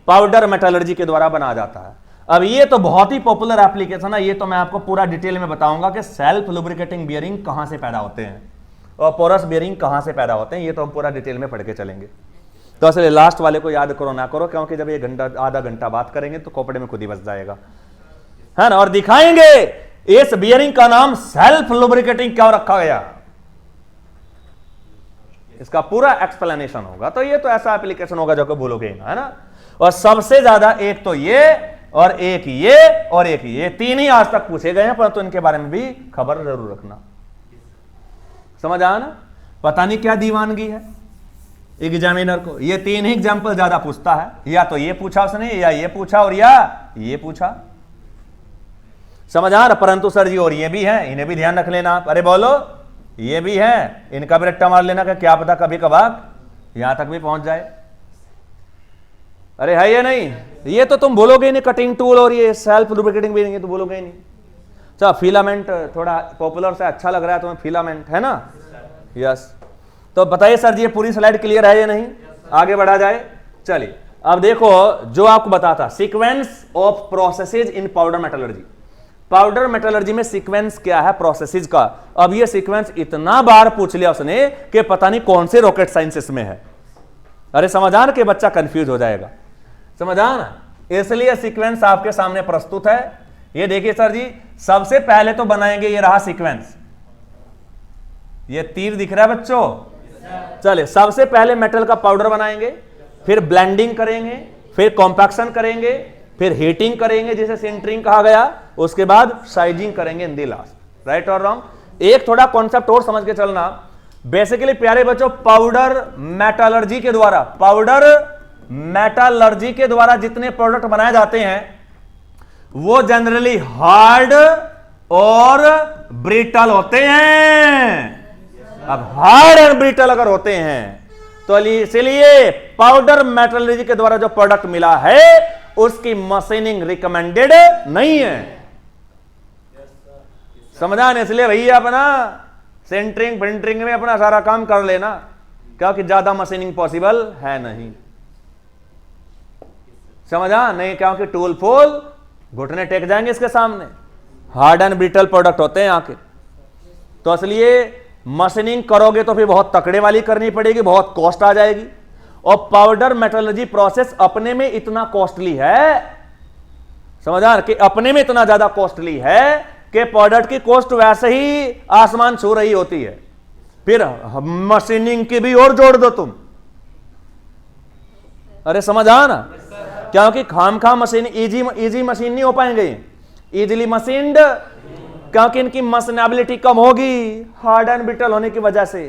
पाउडर मेटलर्जी के द्वारा बनाया जाता है। अब ये तो बहुत ही पॉपुलर एप्लीकेशन है, ये तो मैं आपको पूरा डिटेल में बताऊंगा कि सेल्फ लुब्रिकेटिंग बियरिंग कहां से पैदा होते हैं और पोरस बियरिंग कहां से पैदा होते हैं, ये तो हम पूरा डिटेल में पढ़ के चलेंगे। तो असले लास्ट वाले को याद करो ना करो, क्योंकि जब ये आधा घंटा बात करेंगे तो खोपड़े में खुद ही बच जाएगा, है ना। और दिखाएंगे इस बियरिंग का नाम सेल्फ लुब्रिकेटिंग क्यों रखा गया, इसका पूरा एक्सप्लेनेशन होगा। तो ये तो ऐसा एप्लीकेशन होगा जो कि भूलोगे ना, है ना। और सबसे ज्यादा एक तो ये, और एक ये, और एक ये, 3 ही आज तक पूछे गए हैं, परंतु इनके बारे में भी खबर जरूर रखना, समझ आया ना। पता नहीं क्या दीवानगी है एग्जामिनर को, ये 3 ही एग्जाम्पल ज्यादा पूछता है, या तो ये पूछा उसने, या ये पूछा, और या ये पूछा, समझ आ रहा। परंतु सर जी और ये भी है, इन्हें भी ध्यान रख लेना आप, अरे बोलो, ये भी है, इनका भी रट्टा मार लेना, का क्या पता कभी कभार यहां तक भी पहुंच जाए। अरे है ये नहीं, ये तो तुम बोलोगे ही नहीं, कटिंग टूल और ये सेल्फ लुब्रिकेटिंग भी नहीं, तो बोलोगे ही नहीं। अच्छा, फिलामेंट थोड़ा पॉपुलर से अच्छा लग रहा है तुम्हें, फिलामेंट है ना, यस। तो बताइए सर जी, ये पूरी स्लाइड क्लियर है या नहीं, आगे बढ़ा जाए। चलिए, अब देखो जो आपको बताता, sequence of processes in powder metallurgy. Powder metallurgy में सीक्वेंस क्या है प्रोसेसेस का। अब ये सीक्वेंस इतना बार पूछ लिया उसने कि पता नहीं कौन से रॉकेट साइंसेस में है। अरे समझान के बच्चा कंफ्यूज हो जाएगा, समझान। इसलिए सीक्वेंस आपके सामने प्रस्तुत है। ये देखिए सर जी, सबसे पहले तो बनाएंगे, ये रहा सीक्वेंस, ये तीर दिख रहा है बच्चों। चले, सबसे पहले मेटल का पाउडर बनाएंगे, फिर ब्लेंडिंग करेंगे, फिर कॉम्पैक्शन करेंगे, फिर हीटिंग करेंगे जिसे सिंटरिंग कहा गया, उसके बाद साइजिंग करेंगे इन दी लास्ट। राइट और रॉन्ग। एक थोड़ा कॉन्सेप्ट और समझ के चलना। बेसिकली प्यारे बच्चों, पाउडर मेटलर्जी के द्वारा, पाउडर मेटलर्जी के द्वारा जितने प्रोडक्ट बनाए जाते हैं वो जनरली हार्ड और ब्रिटल होते हैं। अब हार्ड एंड ब्रिटल अगर होते हैं तो इसलिए पाउडर मेटलर्जी के द्वारा जो प्रोडक्ट मिला है उसकी मशीनिंग रिकमेंडेड नहीं है। समझा? इसलिए भैया अपना सेंटरिंग प्रिंटरिंग में अपना सारा काम कर लेना, क्योंकि ज्यादा मशीनिंग पॉसिबल है नहीं। समझा? नहीं, क्योंकि टूल फुल घुटने टेक जाएंगे इसके सामने। हार्ड एंड ब्रिटल प्रोडक्ट होते हैं यहाँ के, तो इसलिए मशीनिंग करोगे तो फिर बहुत तकड़े वाली करनी पड़ेगी, बहुत कॉस्ट आ जाएगी। और पाउडर मेटलर्जी प्रोसेस अपने में इतना कॉस्टली है, समझा, कि अपने में इतना ज्यादा कॉस्टली है कि प्रोडक्ट की कॉस्ट वैसे ही आसमान छू रही होती है, फिर मशीनिंग की भी और जोड़ दो तुम। अरे समझा ना, क्योंकि खाम मशीन इजी मशीन नहीं हो पाएंगे, इजीली मशीन्ड, क्योंकि इनकी मशीनेबिलिटी कम होगी हार्ड एंड ब्रिटल होने की वजह से।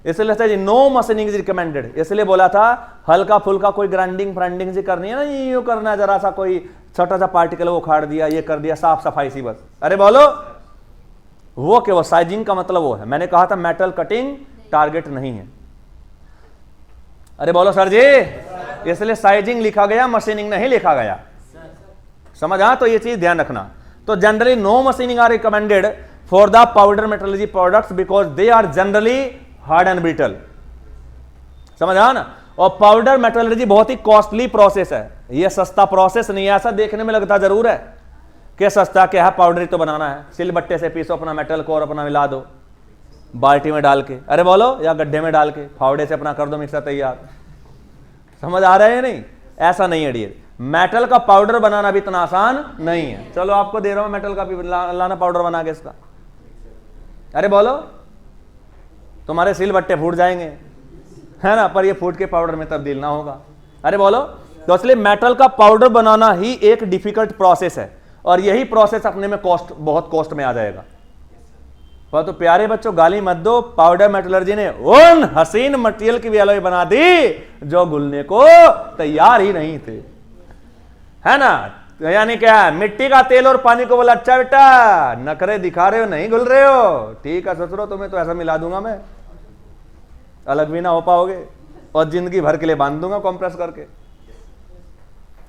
इसलिए नो मशीनिंग इज रिकमेंडेड। इसलिए बोला था हल्का फुल्का कोई ग्राइंडिंग फ्राइंडिंग से करनी है ना, यूं करना, जरा सा कोई छोटा सा पार्टिकल वो उखाड़ दिया, ये कर दिया, साफ सफाई सी बस। अरे बोलो, वो क्या, वो साइजिंग का मतलब वो है। मैंने कहा था मेटल कटिंग टारगेट नहीं है। अरे बोलो सर जी, इसलिए साइजिंग लिखा गया, मशीनिंग नहीं लिखा गया। समझा? तो ये चीज ध्यान रखना। तो generally no machining are recommended for the powder metallurgy products because they are generally hard and brittle. समझा ना? और पाउडर मेटलर्जी बहुत ही कॉस्टली प्रोसेस है, ये सस्ता प्रोसेस नहीं है। ऐसा देखने में लगता जरूर है कि सस्ता क्या है, पाउडर ही तो बनाना है, सिलबट्टे से पीसो अपना मेटल को और अपना मिला दो बाल्टी में डाल के, अरे बोलो, या गड्ढे में डाल के फावड़े से अपना कर दो मिक्सर तैयार। समझ आ रहे हैं? नहीं, ऐसा नहीं है डियर। मेटल का पाउडर बनाना भी इतना आसान नहीं है। चलो आपको दे रहा हूं मेटल का भी लाना पाउडर बना के इसका। अरे बोलो, तुम्हारे सिलबट्टे फूट जाएंगे, है ना, पर ये फूट के पाउडर में तब्दील ना होगा। अरे बोलो, तो इसलिए मेटल का पाउडर बनाना ही एक डिफिकल्ट प्रोसेस है, और यही प्रोसेस अपने में कॉस्ट, बहुत कॉस्ट में आ जाएगा। पर तो प्यारे बच्चों गाली मत दो, पाउडर मेटलर्जी ने उन हसीन मटेरियल की भी एलॉय बना दी जो घुलने को तैयार ही नहीं थे, है ना। यानी क्या, मिट्टी का तेल और पानी को बोला, अच्छा बेटा नखरे दिखा रहे हो, नहीं घुल रहे हो, ठीक है ससुरो, तुम्हें तो ऐसा मिला दूंगा मैं, अलग भी ना हो पाओगे, और जिंदगी भर के लिए बांध दूंगा कंप्रेस करके।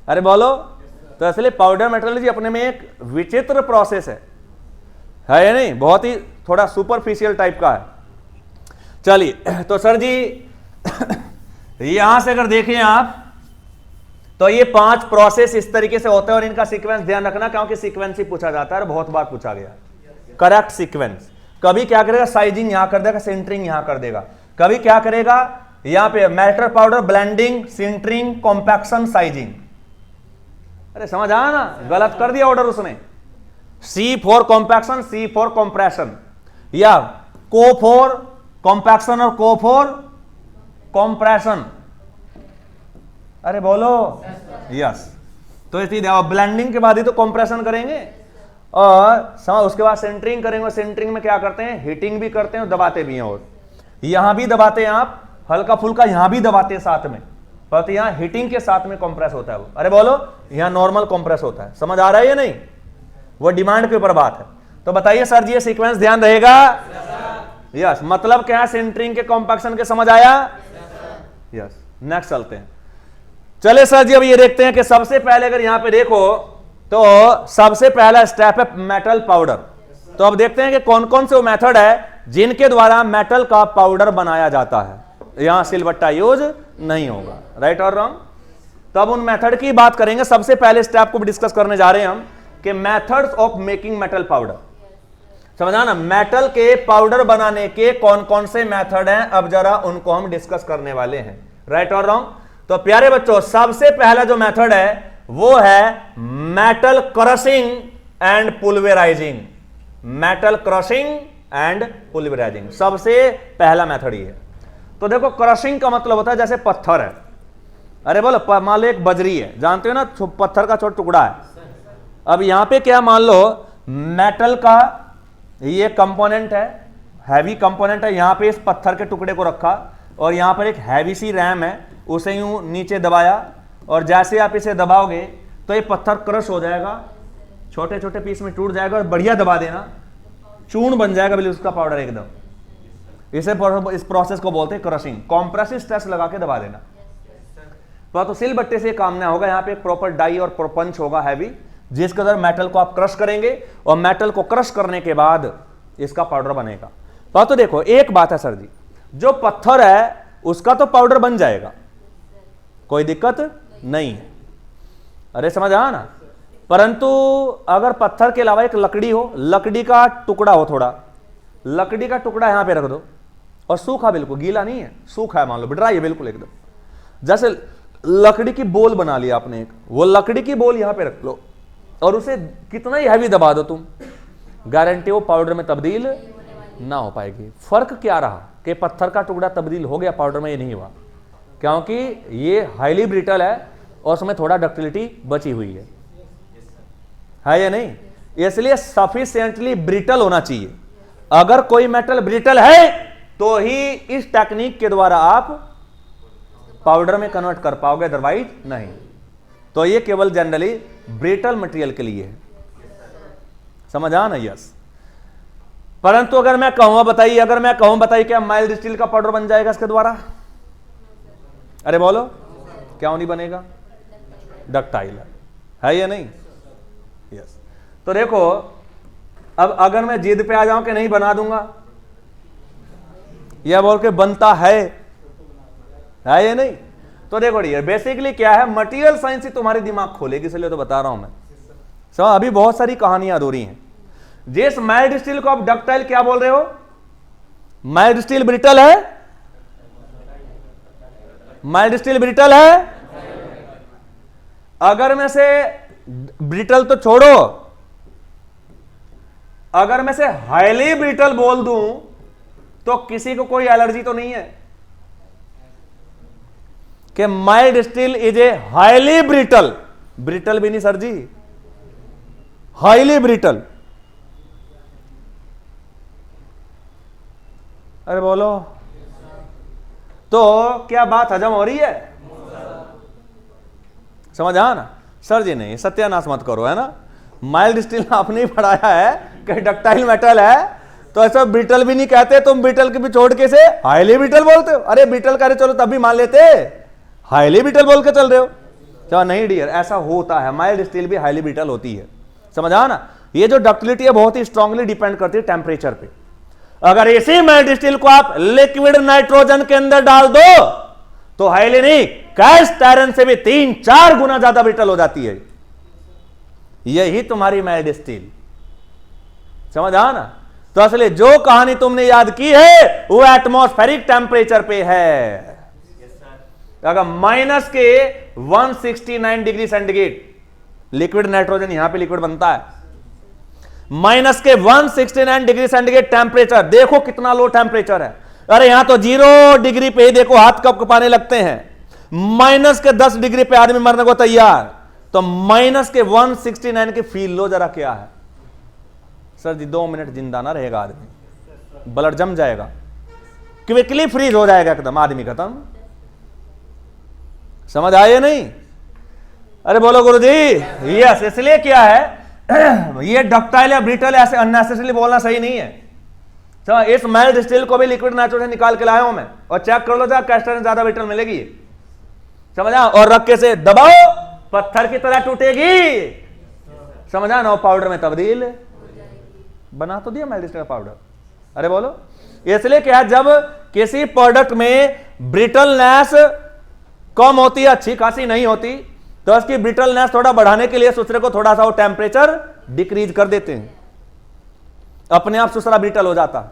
अरे बोलो, तो इसलिए पाउडर मेटलर्जी अपने में एक विचित्र प्रोसेस है या नहीं, बहुत ही थोड़ा सुपरफिशियल टाइप का है। चलिए, तो सर जी यहां से अगर देखें आप, तो ये 5 प्रोसेस इस तरीके से होते हैं, और इनका सीक्वेंस ध्यान रखना, क्योंकि सीक्वेंस ही पूछा जाता है और बहुत बार पूछा गया। Correct sequence. कभी क्या करेगा, साइजिंग यहां कर देगा, सिंटरिंग यहां कर देगा। कभी क्या करेगा, यहां पे metal powder, blending, sintering, compaction, sizing. अरे समझ आया ना, गलत कर दिया ऑर्डर उसने। C for compaction, C for compression, या को फॉर कॉम्पैक्शन और को फॉर कंप्रेशन। अरे बोलो, यस। तो इसी ब्लेंडिंग के बाद ही तो कंप्रेशन करेंगे, और उसके बाद सेंटरिंग करेंगे। सेंटरिंग में क्या करते हैं, हीटिंग भी करते हैं और दबाते भी हैं, और यहां भी दबाते हैं आप, हल्का फुल्का यहां भी दबाते हैं साथ में, पर यहां हीटिंग के साथ में कंप्रेस होता है वो। अरे बोलो, यहां नॉर्मल कंप्रेस होता है। समझ आ रहा है या नहीं, वो डिमांड के ऊपर बात है। तो बताइए सर जी, ये सीक्वेंस ध्यान रहेगा? यस। मतलब क्या है, सेंटरिंग के कॉम्पैक्शन के, समझ आया? यस। नेक्स्ट चलते हैं। चले सर जी, अब ये देखते हैं कि सबसे पहले अगर यहां पे देखो तो सबसे पहला स्टेप है मेटल पाउडर। तो अब देखते हैं कि कौन कौन से वो मेथड है जिनके द्वारा मेटल का पाउडर बनाया जाता है। यहां सिलबट्टा यूज नहीं होगा, राइट और रॉन्ग। तो अब उन मेथड की बात करेंगे। सबसे पहले स्टेप को भी डिस्कस करने जा रहे हैं हम कि methods of making metal powder. समझा ना, मेटल के पाउडर बनाने के कौन कौन से मेथड हैं, अब जरा उनको हम डिस्कस करने वाले हैं। राइट और रॉन्ग? तो प्यारे बच्चों, सबसे पहला जो मेथड है वो है metal crushing and pulverising. Metal crushing and pulverising सबसे पहला मेथड ये है। तो देखो, क्रशिंग का मतलब होता है जैसे पत्थर है, अरे बोलो मान लो एक बजरी है, जानते हो ना, पत्थर का छोटा टुकड़ा है। अब यहां पे क्या, मान लो मेटल का ये कंपोनेंट है, हैवी कंपोनेंट है, यहां पे इस पत्थर के टुकड़े को रखा और यहां पर एक हैवी सी रैम है, उसे यूं नीचे दबाया और जैसे आप इसे दबाओगे तो ये पत्थर क्रश हो जाएगा, छोटे छोटे पीस में टूट जाएगा और बढ़िया दबा देना, चूर्ण बन जाएगा बिल्कुल उसका पाउडर एकदम। इस प्रोसेस को बोलते हैं क्रशिंग। कॉम्प्रेसिव स्ट्रेस लगा के दबा देना। तो सिल बट्टे से काम ना होगा, यहाँ पे एक प्रॉपर डाई और पंच होगा हैवी, जिसके अंदर मेटल को आप क्रश करेंगे और मेटल को क्रश करने के बाद इसका पाउडर बनेगा। तो देखो, एक बात है सर जी, जो पत्थर है उसका तो पाउडर बन जाएगा, कोई दिक्कत नहीं है, अरे समझ आया ना। परंतु अगर पत्थर के अलावा एक लकड़ी हो, लकड़ी का टुकड़ा हो, थोड़ा लकड़ी का टुकड़ा यहां पे रख दो और सूखा, बिल्कुल गीला नहीं है, सूखा है, मान लो ड्राई है बिल्कुल एकदम। जैसे लकड़ी की बोल बना लिया आपने एक, वो लकड़ी की बोल यहां पे रख लो और उसे कितना ही हैवी दबा दो तुम, गारंटी वो पाउडर में तब्दील ना हो पाएगी। फर्क क्या रहा कि पत्थर का टुकड़ा तब्दील हो गया पाउडर में, ये नहीं हुआ, क्योंकि ये हाईली ब्रिटल है और उसमें थोड़ा डक्टिलिटी बची हुई है या नहीं, इसलिए सफिशिएंटली ब्रिटल होना चाहिए। अगर कोई मेटल ब्रिटल है तो ही इस टेक्निक के द्वारा आप पाउडर में कन्वर्ट कर पाओगे, अदरवाइज नहीं। तो ये केवल जनरली ब्रिटल मटेरियल के लिए है, समझ आ ना? यस। परंतु अगर मैं कहूं, बताइए, अगर मैं कहूं बताइए क्या माइल्ड स्टील का पाउडर बन जाएगा इसके द्वारा? अरे बोलो, क्यों नहीं बनेगा? डक्टाइल है या नहीं? यस। तो देखो, अब अगर मैं जिद पे आ जाऊं कि नहीं बना दूंगा, या बोल के बनता है या नहीं, तो देखो डियर, बेसिकली क्या है, मटेरियल साइंस ही तुम्हारे दिमाग खोलेगी, इसलिए तो बता रहा हूं मैं। सो अभी बहुत सारी कहानियां अधूरी हैं। जिस माइल्ड स्टील को आप डक्टाइल क्या बोल रहे हो? माइल्ड स्टील ब्रिटल है, माइल्ड स्टील ब्रिटल है। अगर मैं से ब्रिटल तो छोड़ो, अगर मैं से हाईली ब्रिटल बोल दूं तो किसी को कोई एलर्जी तो नहीं है कि mild steel is a highly brittle? Brittle भी नहीं सर जी, हाईली ब्रिटल। अरे बोलो, तो क्या बात हजम हो रही है? समझ आ ना? सर जी नहीं, सत्यानाश मत करो, है ना। माइल्ड स्टील आपने ही पढ़ाया है कि डक्टाइल मेटल है, तो ऐसा ब्रिटल भी नहीं कहते, तुम ब्रिटल के भी छोड़ के से हाईली ब्रिटल बोलते हो। अरे ब्रिटल करे चलो तब भी मान लेते, हाईली ब्रिटल बोल के चल रहे हो क्या? नहीं डियर, ऐसा होता है, माइल्ड स्टील भी हाईली ब्रिटल होती है, समझ आ ना। ये जो डक्टिलिटी है बहुत ही स्ट्रांगली डिपेंड करती है टेम्परेचर पे। अगर इसी माइल्ड स्टील को आप लिक्विड नाइट्रोजन के अंदर डाल दो तो हाईली नहीं, कैस्ट आयरन से भी 3-4 गुना ज्यादा ब्रिटल हो जाती है। यही तुम्हारी माइल्ड स्टील, समझ आ ना। तो असली जो कहानी तुमने याद की है वो एटमॉस्फेरिक टेम्परेचर पे है। अगर माइनस के 169 डिग्री सेंटीग्रेड लिक्विड नाइट्रोजन, यहां पे लिक्विड बनता है, माइनस के 169 डिग्री सेंटीग्रेड टेम्परेचर, देखो कितना लो टेम्परेचर है। अरे यहां तो 0 डिग्री पे ही देखो हाथ कब कपाने लगते हैं। माइनस के 10 डिग्री पे आदमी मरने को तैयार, तो माइनस के 169 की फील लो जरा क्या है। सर जी 2 मिनट जिंदा ना रहेगा आदमी, ब्लड जम जाएगा, क्विकली फ्रीज हो जाएगा एकदम, आदमी खत्म। समझ आए नहीं? अरे बोलो गुरुजी। यस, इसलिए क्या है ये डक्टाइल या ब्रिटल ऐसे अननेसेसरी बोलना सही नहीं है। तो इस माइल्ड स्टील को भी लिक्विड नाइट्रोजन निकाल के लाया हूं मैं, और चेक कर लो जरा कैस्ट आयरन ज्यादा ब्रिटल मिलेगी, समझा। और रख के से दबाओ, पत्थर की तरह टूटेगी, समझा ना, पाउडर में तब्दील बना तो दिया माइल्ड स्टील का पाउडर। अरे बोलो, इसलिए क्या है, जब किसी प्रोडक्ट में ब्रिटलनेस कम होती है, अच्छी खासी नहीं होती, तो उसकी ब्रिटलनेस थोड़ा बढ़ाने के लिए दूसरे को थोड़ा सा वो टेम्परेचर डिक्रीज कर देते हैं, अपने आप सुसरा ब्रिटल हो जाता,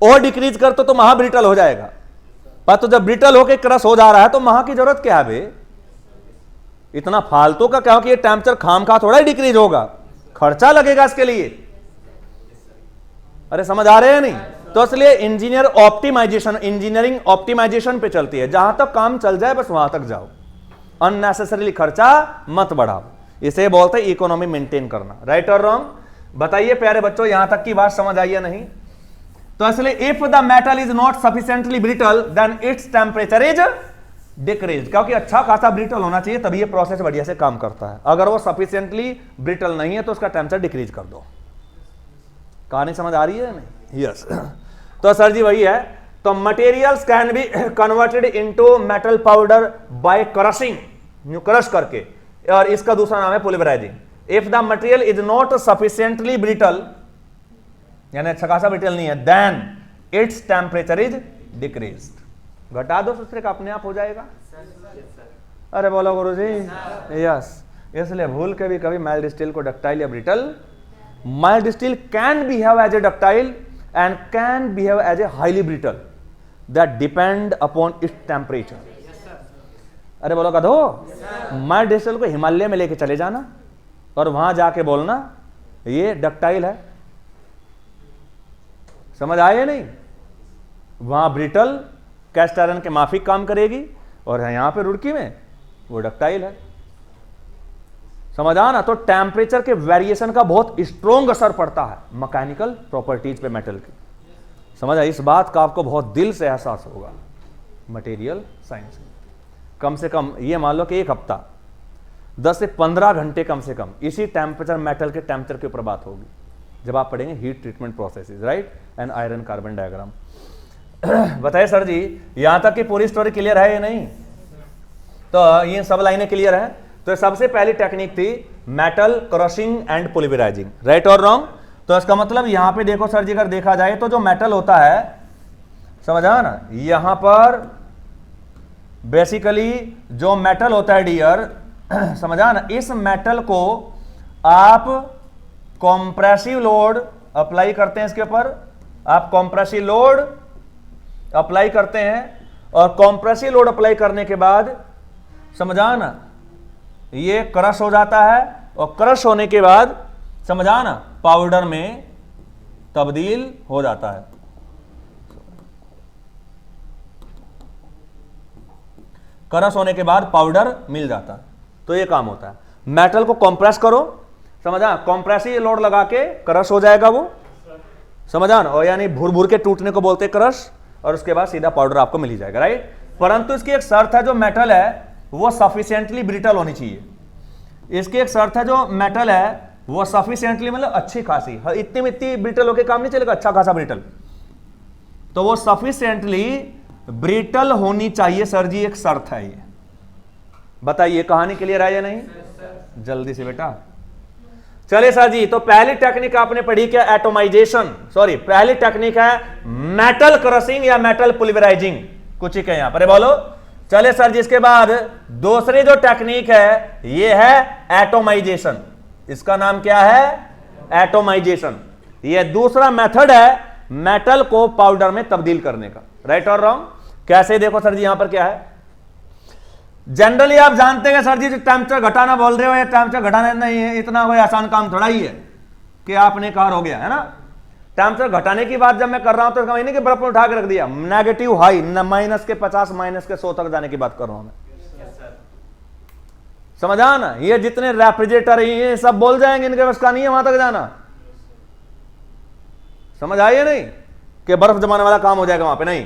और डिक्रीज कर तो महा ब्रिटल हो जाएगा। पर तो जब ब्रिटल होके क्रश हो जा रहा है तो महा की जरूरत क्या है बे, इतना फालतू का क्या कि ये टेम्परेचर खामखा थोड़ा ही डिक्रीज होगा, खर्चा लगेगा इसके लिए। अरे समझ आ रहे हैं नहीं? तो इसलिए इंजीनियरिंग ऑप्टिमाइजेशन पे चलती है, जहां तक काम चल जाए बस वहां तक जाओ, अननेसेसरीली खर्चा मत बढ़ाओ, इसे बोलते हैं इकोनॉमी मेंटेन करना। राइट और रॉन्ग बताइए प्यारे बच्चों, यहां तक की बात समझ आई है नहीं? तो इसलिए if the metal is not sufficiently brittle then its temperature is decrease, क्योंकि अच्छा खासा ब्रिटल होना चाहिए तभी ये प्रोसेस बढ़िया से काम करता है। अगर वो सफिशिएंटली ब्रिटल नहीं है तो उसका टेम्परेचर डिक्रीज कर दो। कहानी समझ आ रही है नहीं? यस तो सर जी वही है। तो materials can be converted into metal powder by crushing, crush करके, और इसका दूसरा नाम है pulverising. If the material is not sufficiently brittle, यानी अच्छा खासा ब्रिटल नहीं है, then its temperature is decreased. घटा दो दूसरे का अपने आप हो जाएगा। अरे बोलो गुरुजी यस। इसलिए भूल के भी कभी माइल्ड स्टील को डक्टाइल या brittle, mild steel can behave as a ductile and can behave as a highly brittle, that depend upon its temperature. अरे बोलो कदो, माइल्ड स्टील को हिमालय में लेके चले जाना और वहां जाके बोलना ये डक्टाइल है, समझ आए नहीं? वहां ब्रिटल कैस्ट आयरन के माफिक काम करेगी और यहां पे रुड़की में वो डक्टाइल है, समझ आना? तो टेम्परेचर के वेरिएशन का बहुत स्ट्रॉन्ग असर पड़ता है मैकेनिकल प्रॉपर्टीज पे मेटल की, समझ आई? इस बात का आपको बहुत दिल से एहसास होगा मटेरियल साइंस। कम से कम ये मान लो कि एक हफ्ता 10 से 15 घंटे कम से कम इसी टेम्परेचर मेटल के टेम्परेचर के ऊपर बात होगी जब आप पढ़ेंगे heat treatment processes, right, and iron carbon diagram. बताइए सर जी यहां तक की पूरी स्टोरी क्लियर है या नहीं? तो ये सब लाइनें क्लियर है। तो सबसे पहली टेक्निक थी मेटल क्रशिंग एंड पुलिवराइजिंग, राइट और रॉन्ग? तो इसका मतलब यहां पे देखो सर जी, अगर देखा जाए तो जो मेटल होता है, समझा ना, यहां पर बेसिकली जो मेटल होता है डियर, समझा ना, इस मेटल को आप कॉम्प्रेसिव लोड अप्लाई करते हैं, इसके ऊपर आप कॉम्प्रेसिव लोड अप्लाई करते हैं, और कॉम्प्रेसिव लोड अप्लाई करने के बाद समझा ना ये क्रश हो जाता है, और क्रश होने के बाद समझा ना पाउडर में तब्दील हो जाता है। क्रश होने के बाद पाउडर मिल जाता है। तो ये काम होता है, मेटल को कंप्रेस करो, समझा, कंप्रेसिव लोड लगा के क्रश हो जाएगा वो, समझा ना, और यानी भूर भूर के टूटने को बोलते क्रश, और उसके बाद सीधा पाउडर आपको मिल ही जाएगा, राइट। परंतु इसकी एक शर्त है, जो मेटल है वो सफिशिएंटली ब्रिटल होनी चाहिए। इसकी एक शर्त है, जो मेटल है वो सफिशिएंटली मतलब अच्छी खासी, इतनी में इतनी ब्रिटल होके काम नहीं चलेगा, अच्छा खासा ब्रिटल, तो वो सफिशिएंटली ब्रिटल होनी चाहिए सर जी, एक शर्त है ये। बताइए कहानी क्लियर है या नहीं? जल्दी से बेटा चले सर जी। तो पहली टेक्निक आपने पढ़ी क्या? एटोमाइजेशन, सॉरी पहली टेक्निक है मेटल क्रशिंग या मेटल पुलिवराइजिंग, कुछ ही कहें यहां पर, बोलो। चले सर जी, इसके बाद दूसरी जो टेक्निक है ये है एटोमाइजेशन। इसका नाम क्या है? एटोमाइजेशन। ये दूसरा मेथड है मेटल को पाउडर में तब्दील करने का, राइट और रॉन्ग? कैसे? देखो सर जी यहां पर क्या है, जनरली आप जानते हैं सर जी, जो टेम्परेचर घटाना बोल रहे हो, ये टेम्परेचर घटाना नहीं है, इतना कोई आसान काम थोड़ा ही है कि आपने कहा हो गया है ना। टेम्परेचर घटाने की बात जब मैं कर रहा हूं तो इसका नहीं कि बर्फ में उठा के रख दिया, नेगेटिव हाई माइनस के 50 माइनस के 100 तक जाने की बात कर रहा हूं मैं, समझा ना। ये जितने रेफ्रिजरेटर ये सब बोल जाएंगे, इनके बस का नहीं है वहां तक जाना, समझ आइए नहीं कि बर्फ जमाने वाला काम हो जाएगा वहां पे, नहीं।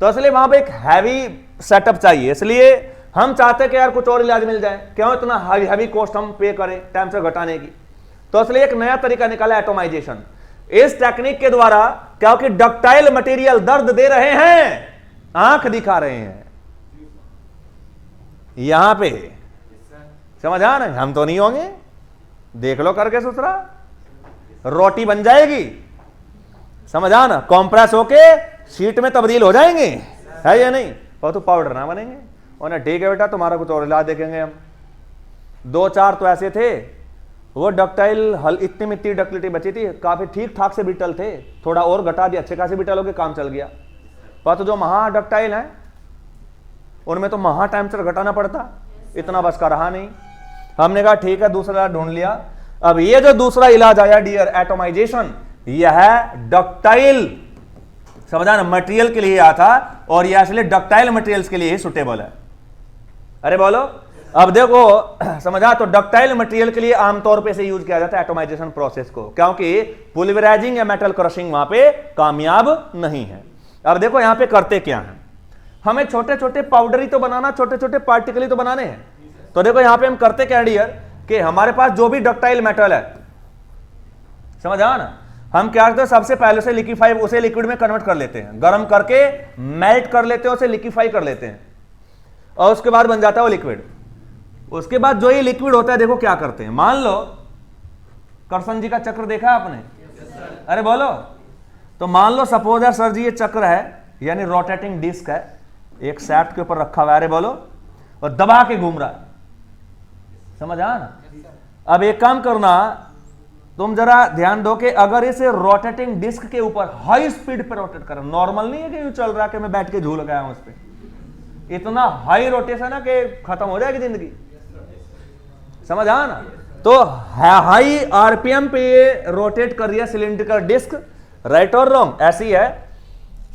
तो इसलिए वहां पे एक हैवी सेटअप चाहिए, इसलिए हम चाहते हैं कि यार कुछ और इलाज मिल जाए, क्यों इतना हैवी कॉस्ट हम पे करें टेम्परेचर घटाने की। तो इसलिए एक नया तरीका निकाला एटोमाइजेशन। इस टेक्निक के द्वारा, क्योंकि डक्टाइल मटेरियल दर्द दे रहे हैं, आंख दिखा रहे हैं यहां पे, समझ आ ना, हम तो नहीं होंगे, देख लो करके सुसरा, रोटी बन जाएगी, समझ आ ना, कॉम्प्रेस होके शीट में तब्दील हो जाएंगे, है या नहीं, और तो पाउडर ना बनेंगे। और ना ठीक है बेटा, तुम्हारा कुछ और इलाज देखेंगे हम। 2-4 तो ऐसे थे वो डक्टाइल हल इतनी में इतनी डक्टिलिटी बची थी, काफी ठीक ठाक से ब्रिटल थे, थोड़ा और घटा दिया अच्छे खासे ब्रिटल हो गए, काम चल गया। पर तो जो महा डक्टाइल है उनमें तो महा टेम्परेचर घटाना पड़ता, इतना बस का रहा नहीं। हमने कहा ठीक है, दूसरा ढूंढ लिया। अब ये जो दूसरा इलाज आया डियर, एटोमाइजेशन, यह है डक्टाइल, समझा ना, मटेरियल के लिए आता और यह इसलिए डक्टाइल मटेरियल्स के लिए ही सुटेबल है। अरे बोलो, अब देखो समझा, तो डक्टाइल मटेरियल के लिए आमतौर पे से यूज किया जाता है एटोमाइजेशन प्रोसेस को, क्योंकि पुलिवराइजिंग या मेटल क्रशिंग वहां पे कामयाब नहीं है। अब देखो यहां पे करते क्या है, हमें छोटे छोटे पाउडर ही तो बनाना, छोटे छोटे पार्टिकल ही तो बनाने हैं। तो देखो यहां पे हम करते क्या डियर, कि हमारे पास जो भी डक्टाइल मेटल है, समझ आ ना, हम क्या करते हैं, सबसे पहले से लिक्विफाई, उसे लिक्विड में कन्वर्ट कर लेते हैं, गर्म करके मेल्ट कर लेते हैं, उसे लिक्विफाई कर लेते हैं, और उसके बाद बन जाता है वो लिक्विड। उसके बाद जो ये लिक्विड होता है, देखो क्या करते हैं, मान लो कर्सन जी का चक्र देखा है आपने? अरे बोलो, तो मान लो सपोज है सर जी ये चक्र है, यानी रोटेटिंग डिस्क है, एक सैफ्ट के ऊपर रखा हुआ है, अरे बोलो, और दबा के घूम रहा है, समझ आ ना। अब एक काम करना, तुम जरा ध्यान दो कि अगर इसे रोटेटिंग डिस्क के ऊपर हाई स्पीड पे रोटेट कर, नॉर्मल नहीं है कि यूं चल रहा है कि मैं बैठ के झूल गया हूं उस पे, इतना हाई रोटेशन है कि खत्म हो जाएगी जिंदगी, समझ आ ना। तो हाई आरपीएम पे ये रोटेट कर रही है सिलिंड्रिकल डिस्क, राइट और रॉन्ग, ऐसी है,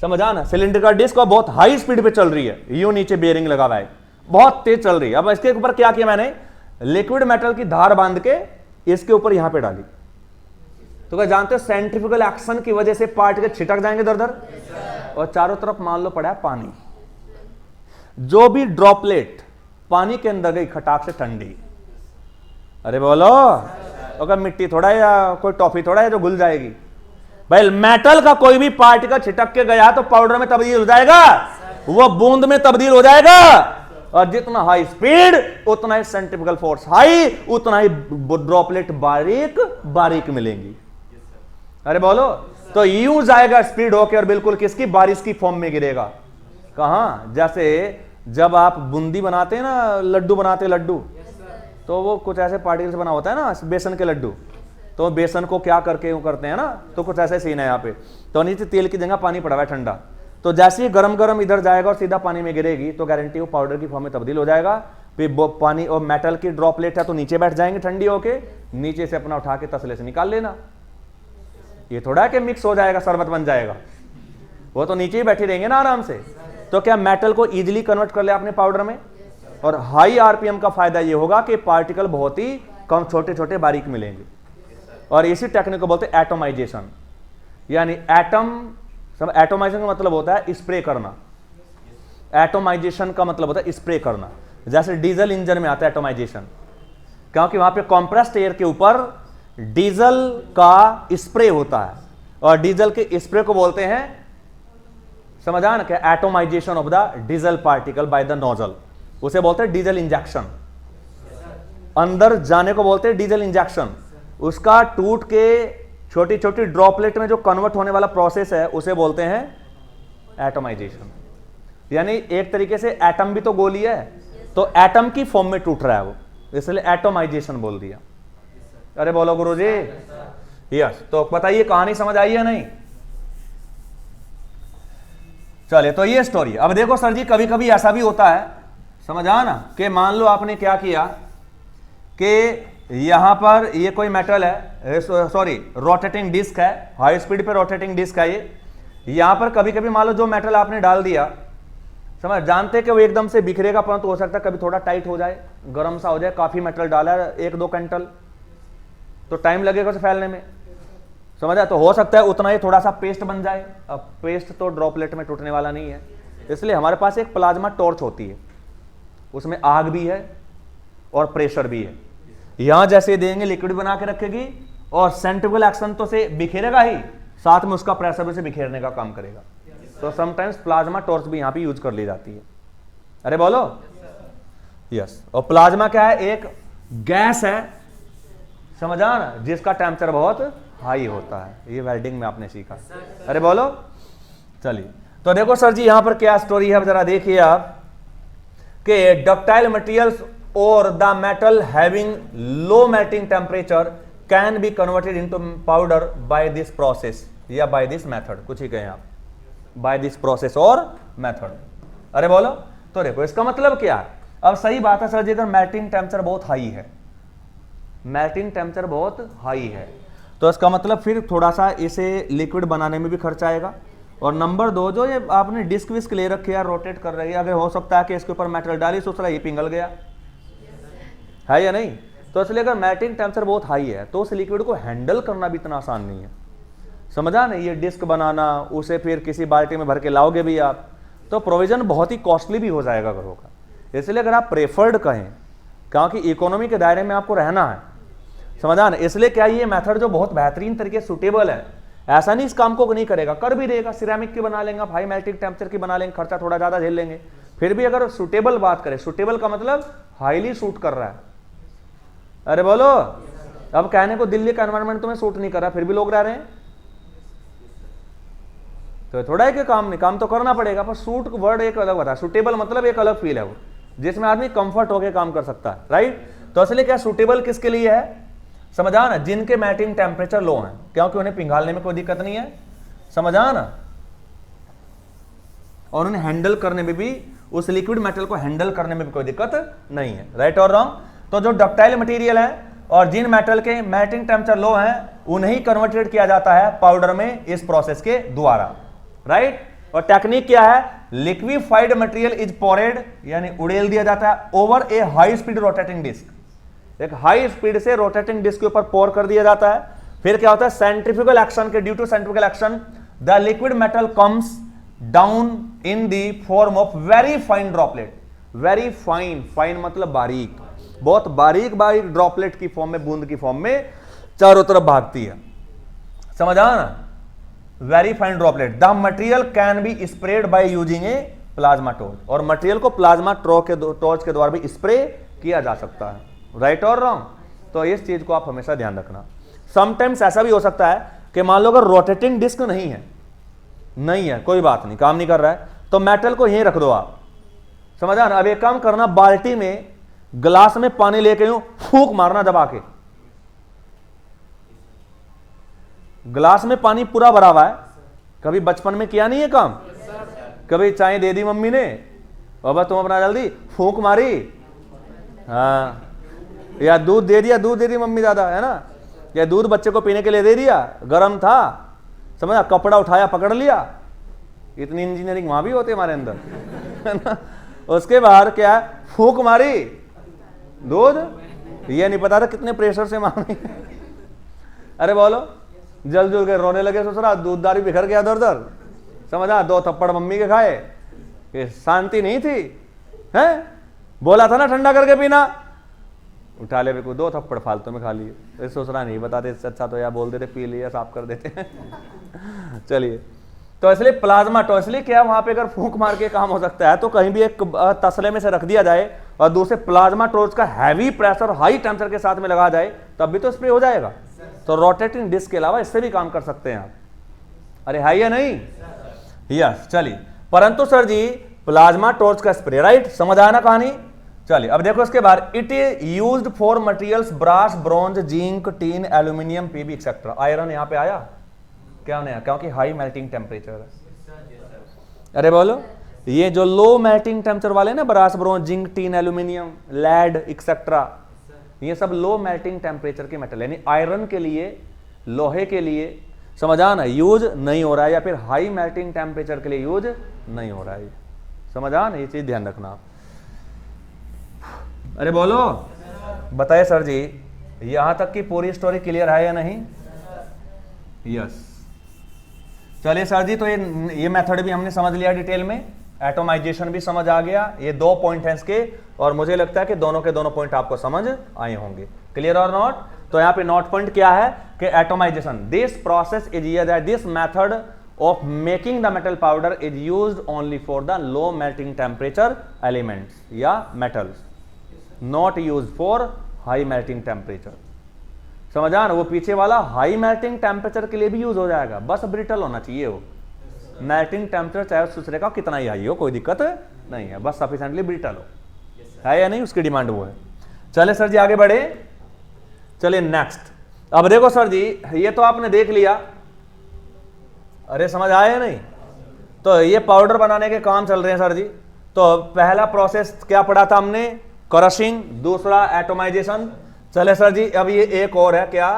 समझ आ ना। सिलिंड्रिकल डिस्क और बहुत हाई स्पीड पे चल रही है, यूं नीचे बेयरिंग लगा हुआ है, बहुत तेज चल रही है। अब इसके ऊपर क्या किया मैंने, लिक्विड मेटल की धार बांध के इसके ऊपर यहां पे डाली, तो क्या जानते हो सेंट्रीफ्यूगल एक्शन की वजह से पार्टिकल छिटक जाएंगे दर दर, और चारों तरफ मान लो पड़ा है पानी, जो भी ड्रॉपलेट पानी के अंदर गई खटाक से ठंडी। अरे बोलो, अगर मिट्टी थोड़ा है या कोई टॉफी थोड़ा है जो घुल जाएगी, भाई मेटल का कोई भी पार्टिकल छिटक के गया तो पाउडर में तब्दील हो जाएगा, वो बूंद में तब्दील हो जाएगा, और जितना हाई स्पीड उतना ही सेंट्रीफ्यूगल फोर्स हाई, उतना ही ड्रॉपलेट बारीक बारीक मिलेंगी। अरे बोलो, तो यूं जाएगा स्पीड होके और बिल्कुल किसकी, बारिश की फॉर्म में गिरेगा। कहां, जैसे जब आप बूंदी बनाते हैं ना, लड्डू बनाते हैं, लड्डू, तो वो कुछ ऐसे पार्टिकल से बना होता है ना, बेसन के लड्डू, तो बेसन को क्या करके यूं करते हैं ना, तो कुछ ऐसे सीन है यहाँ पे, तो नीचे तेल की जगह पानी पड़ा हुआ है ठंडा, तो जैसे ही गरम गरम इधर जाएगा और सीधा पानी में गिरेगी, तो गारंटी वो पाउडर की फॉर्म में तब्दील हो जाएगा। फिर पानी और मेटल की ड्रॉपलेट है तो नीचे बैठ जाएंगे ठंडी होके, नीचे से अपना उठा के तसले से निकाल लेना। ये थोड़ा है कि मिक्स हो जाएगा, शरबत बन जाएगा, वो तो नीचे ही बैठे रहेंगे ना आराम से। तो क्या मेटल को इजीली कन्वर्ट कर ले आपने पाउडर में, और हाई आरपीएम का फायदा ये होगा कि पार्टिकल बहुत ही कम छोटे छोटे बारीक मिलेंगे, और इसी टेक्निक को बोलते हैं एटोमाइजेशन, यानी एटम, सब एटोमाइजेशन का मतलब होता है स्प्रे करना, एटोमाइजेशन का मतलब होता है स्प्रे करना। जैसे डीजल इंजन में आता है एटोमाइजेशन, क्योंकि वहां पे कंप्रेस्ड एयर के ऊपर डीजल का स्प्रे होता है, और डीजल के स्प्रे को बोलते हैं, समझा ना, क्या atomisation of the diesel particle by the nozzle, उसे बोलते हैं डीजल इंजेक्शन, अंदर जाने को बोलते हैं डीजल इंजेक्शन। उसका टूट के छोटी छोटी ड्रॉपलेट में जो कन्वर्ट होने वाला प्रोसेस है उसे बोलते हैं एटोमाइजेशन। यानी एक तरीके से एटम भी तो गोली है, तो एटम की फॉर्म में टूट रहा है वो, इसलिए एटोमाइजेशन बोल दिया। अरे बोलो गुरुजी, यस। तो बताइए कहानी समझ आई है नहीं? चलिए, तो ये स्टोरी। अब देखो सर जी, कभी कभी ऐसा भी होता है, समझ आ ना, कि मान लो आपने क्या किया कि यहां पर ये कोई मेटल है, सॉरी रोटेटिंग डिस्क है, हाई स्पीड पे रोटेटिंग डिस्क है ये, यहां पर कभी कभी मान लो जो मेटल आपने डाल दिया, समझ, जानते कि वो एकदम से बिखरेगा, परंतु हो सकता है कभी थोड़ा टाइट हो जाए, गर्म सा हो जाए, काफी मेटल डाला है 1-2 क्विंटल, तो टाइम लगेगा उसे फैलने में, समझा। तो हो सकता है उतना ही थोड़ा सा पेस्ट बन जाए। अब पेस्ट तो ड्रॉपलेट में टूटने वाला नहीं है, इसलिए हमारे पास एक प्लाज्मा टॉर्च होती है, उसमें आग भी है और प्रेशर भी है। यहां जैसे देंगे लिक्विड बना के रखेगी, और सेंट्रीफ्यूगल एक्शन तो से बिखेरेगा ही, साथ में उसका प्रेशर भी से बिखेरने का काम करेगा। तो समटाइम्स प्लाज्मा टॉर्च भी यहां पे यूज कर ली जाती है। अरे बोलो, यस। और प्लाज्मा क्या है, एक गैस है, समझा ना, जिसका टेम्परेचर बहुत हाई होता है। ये वेल्डिंग में आपने सीखा। अरे बोलो, चलिए। तो देखो सर जी, यहां पर क्या स्टोरी है, जरा देखिए आप, कि डक्टाइल मटेरियल्स और the metal having low melting temperature can be converted into powder by this process या बाय दिस मेथड, कुछ ही कहें आप, बाय दिस प्रोसेस और मेथड। अरे बोलो, तो देखो इसका मतलब क्या है। अब सही बात है सर जी, अगर मेल्टिंग टेम्परेचर बहुत हाई है, मेल्टिंग टेम्परेचर बहुत हाई है, तो इसका मतलब फिर थोड़ा सा इसे लिक्विड बनाने में भी खर्चा आएगा। और नंबर 2, जो ये आपने डिस्क विस्क ले रखी है, रोटेट कर रही है, अगर हो सकता है कि इसके ऊपर मेटल डाली, सोच रहा है ये पिघल गया है या नहीं। तो इसलिए अगर मेल्टिंग टेम्परेचर बहुत हाई है तो उस लिक्विड को हैंडल करना भी इतना आसान नहीं है, समझा नहीं। ये डिस्क बनाना, उसे फिर किसी बाल्टी में भर के लाओगे भी आप, तो प्रोविजन बहुत ही कॉस्टली भी हो जाएगा घरों का। इसलिए अगर आप प्रेफर्ड कहें, क्योंकि इकोनॉमी के दायरे में आपको रहना है, समझा ना, इसलिए क्या ये मेथड जो बहुत बेहतरीन तरीके से सुटेबल है, ऐसा नहीं इस काम को नहीं करेगा, कर भी देगा। सिरेमिक की बना लेंगे आप, हाई मेल्टिंग टेम्परेचर की बना लेंगे, खर्चा थोड़ा ज्यादा झेल लेंगे। फिर भी अगर सुटेबल बात करें, सुटेबल का मतलब हाईली सूट कर रहा है। अरे बोलो, अब कहने को दिल्ली का एनवायरमेंट तुम्हें सूट नहीं कर रहा, फिर भी लोग रह रहे हैं, तो थोड़ा है कि काम नहीं, काम तो करना पड़ेगा, पर सूट वर्ड एक अलग बता, सुटेबल मतलब एक अलग फील है वो, जिसमें आदमी कंफर्ट होकर काम कर सकता है, राइट। तो इसलिए क्या सुटेबल किसके लिए है, समझा ना, जिनके मेल्टिंग टेम्परेचर लो है, क्योंकि उन्हें पिघालने में कोई दिक्कत नहीं है, समझा ना, और उन्हें हैंडल करने में भी, उस लिक्विड मेटल को हैंडल करने में भी कोई दिक्कत नहीं है, राइट और रॉन्ग। तो जो डक्टाइल मटेरियल है और जिन मेटल के मेल्टिंग टेम्परेचर लो है, उन्हें कन्वर्टेड किया जाता है पाउडर में इस प्रोसेस के द्वारा, राइट। और टेक्निक क्या है, लिक्विफाइड मटेरियल इज पोरेड, यानी उड़ेल दिया जाता है ओवर ए हाई स्पीड रोटेटिंग डिस्क, एक हाई स्पीड से रोटेटिंग डिस्क के ऊपर पोर कर दिया जाता है। फिर क्या होता है, सेंट्रीफ्यूगल एक्शन के, due to centrifugal action the liquid metal comes down in the form of very fine droplet, very fine, fine मतलब बारीक, बहुत बारीक बारीक ड्रॉपलेट की फॉर्म में, बूंद की फॉर्म में चारों तरफ भागती है, समझा ना, very fine droplet. The material can be spread by using A plasma torch, और मटेरियल को प्लाज्मा टॉर्च के द्वारा भी स्प्रे किया जा सकता है, राइट और रॉन्ग। तो इस चीज को आप हमेशा ध्यान रखना। समटाइम्स ऐसा भी हो सकता है कि मान लो अगर रोटेटिंग डिस्क नहीं है, कोई बात नहीं, काम नहीं कर रहा है, तो मेटल को यहीं रख दो आप, समझा ना। अब एक काम करना, बाल्टी में गिलास में पानी लेके यूं फूंक मारना दबा के, गिलास में पानी पूरा भरा हुआ है, कभी बचपन में किया नहीं है काम, कभी चाय दे दी मम्मी ने, बाबा तुम अपना जल्दी फूंक मारी, हाँ, या दूध दे दी मम्मी दादा, है ना, या दूध बच्चे को पीने के लिए दे दिया, गर्म था, समझा, कपड़ा उठाया पकड़ लिया, इतनी इंजीनियरिंग वहां भी होती है हमारे अंदर, है ना। उसके बाहर क्या, फूंक मारी दूध, ये नहीं पता था कितने प्रेशर से मारनी। अरे बोलो, जल जुल के रोने लगे ससुरा, दूधदारी बिखर गया इधर उधर, समझा, 2 थप्पड़ मम्मी के खाए, ये शांति नहीं थी, है, बोला था ना ठंडा करके पीना, उठा ले, 2 थप्पड़ फालतू में खा लिए, ससुरा नहीं बताते, अच्छा तो यार बोल देते, पी लिया, साफ कर देते हैं। चलिए, तो इसलिए प्लाज्मा टॉर्च, इसलिए क्या वहां पे अगर फूंक मार के काम हो सकता है, तो कहीं भी एक तसले में से रख दिया जाए और दूसरे प्लाज्मा टॉर्च का हैवी प्रेशर हाई टेम्परेचर के साथ में लगा जाए, तब भी तो स्प्रे हो जाएगा। तो रोटेटिंग डिस्क के अलावा इससे भी काम कर सकते हैं आप। अरे है या नहीं, यस। चलिए, परंतु सर जी प्लाज्मा टॉर्च का स्प्रे, राइट, समझ आया ना कहानी। चलिए अब देखो इसके बाद, it is used for materials brass, bronze, zinc, tin, aluminium, P B etcetera. Iron यहाँ पे आया क्या नहीं, क्योंकि हाई मेल्टिंग टेम्परेचर है। अरे बोलो, ये जो लो मेल्टिंग टेम्परेचर वाले ना, brass, bronze, zinc, tin, aluminium, lead etcetera, ये सब लो मेल्टिंग टेम्परेचर के मेटल, यानी आयरन के लिए, लोहे के लिए, समझा ना, यूज नहीं हो रहा है, या फिर हाई मेल्टिंग टेम्परेचर के लिए यूज नहीं हो रहा है, समझा ना, ये चीज ध्यान रखना। अरे बोलो, बताइए सर जी, यहां तक की पूरी स्टोरी क्लियर है या नहीं? यस। चलिए सर जी, तो ये मेथड भी हमने समझ लिया डिटेल में, एटोमाइजेशन भी समझ आ गया, ये 2 पॉइंट हैं इसके, और मुझे लगता है कि दोनों के दोनों पॉइंट आपको समझ आए होंगे। क्लियर और नॉट? तो यहाँ पे नॉट पॉइंट क्या है कि atomisation, this process is this method of making the metal powder is used only for the low melting temperature elements या metals, not use for high melting temperature. समझा ना, वो पीछे वाला हाई मेल्टिंग टेम्परेचर के लिए भी यूज हो जाएगा, बस ब्रिटल होना चाहिए वो मेल्टिंग टेम्परेचर, चाहे दूसरे का कितना ही हाई हो, कोई दिक्कत नहीं है, बस सफिशिएंटली ब्रिटल हो। है या नहीं, उसकी डिमांड वो है। चले सर जी आगे बढ़े, चलिए नेक्स्ट। अब देखो सर जी, ये तो आपने देख लिया, अरे समझ आया या नहीं। तो ये पाउडर बनाने के काम चल रहे हैं सर जी। तो पहला प्रोसेस क्या पढ़ा था हमने, क्रशिंग, दूसरा एटोमाइजेशन। चले सर जी अब ये एक और है क्या,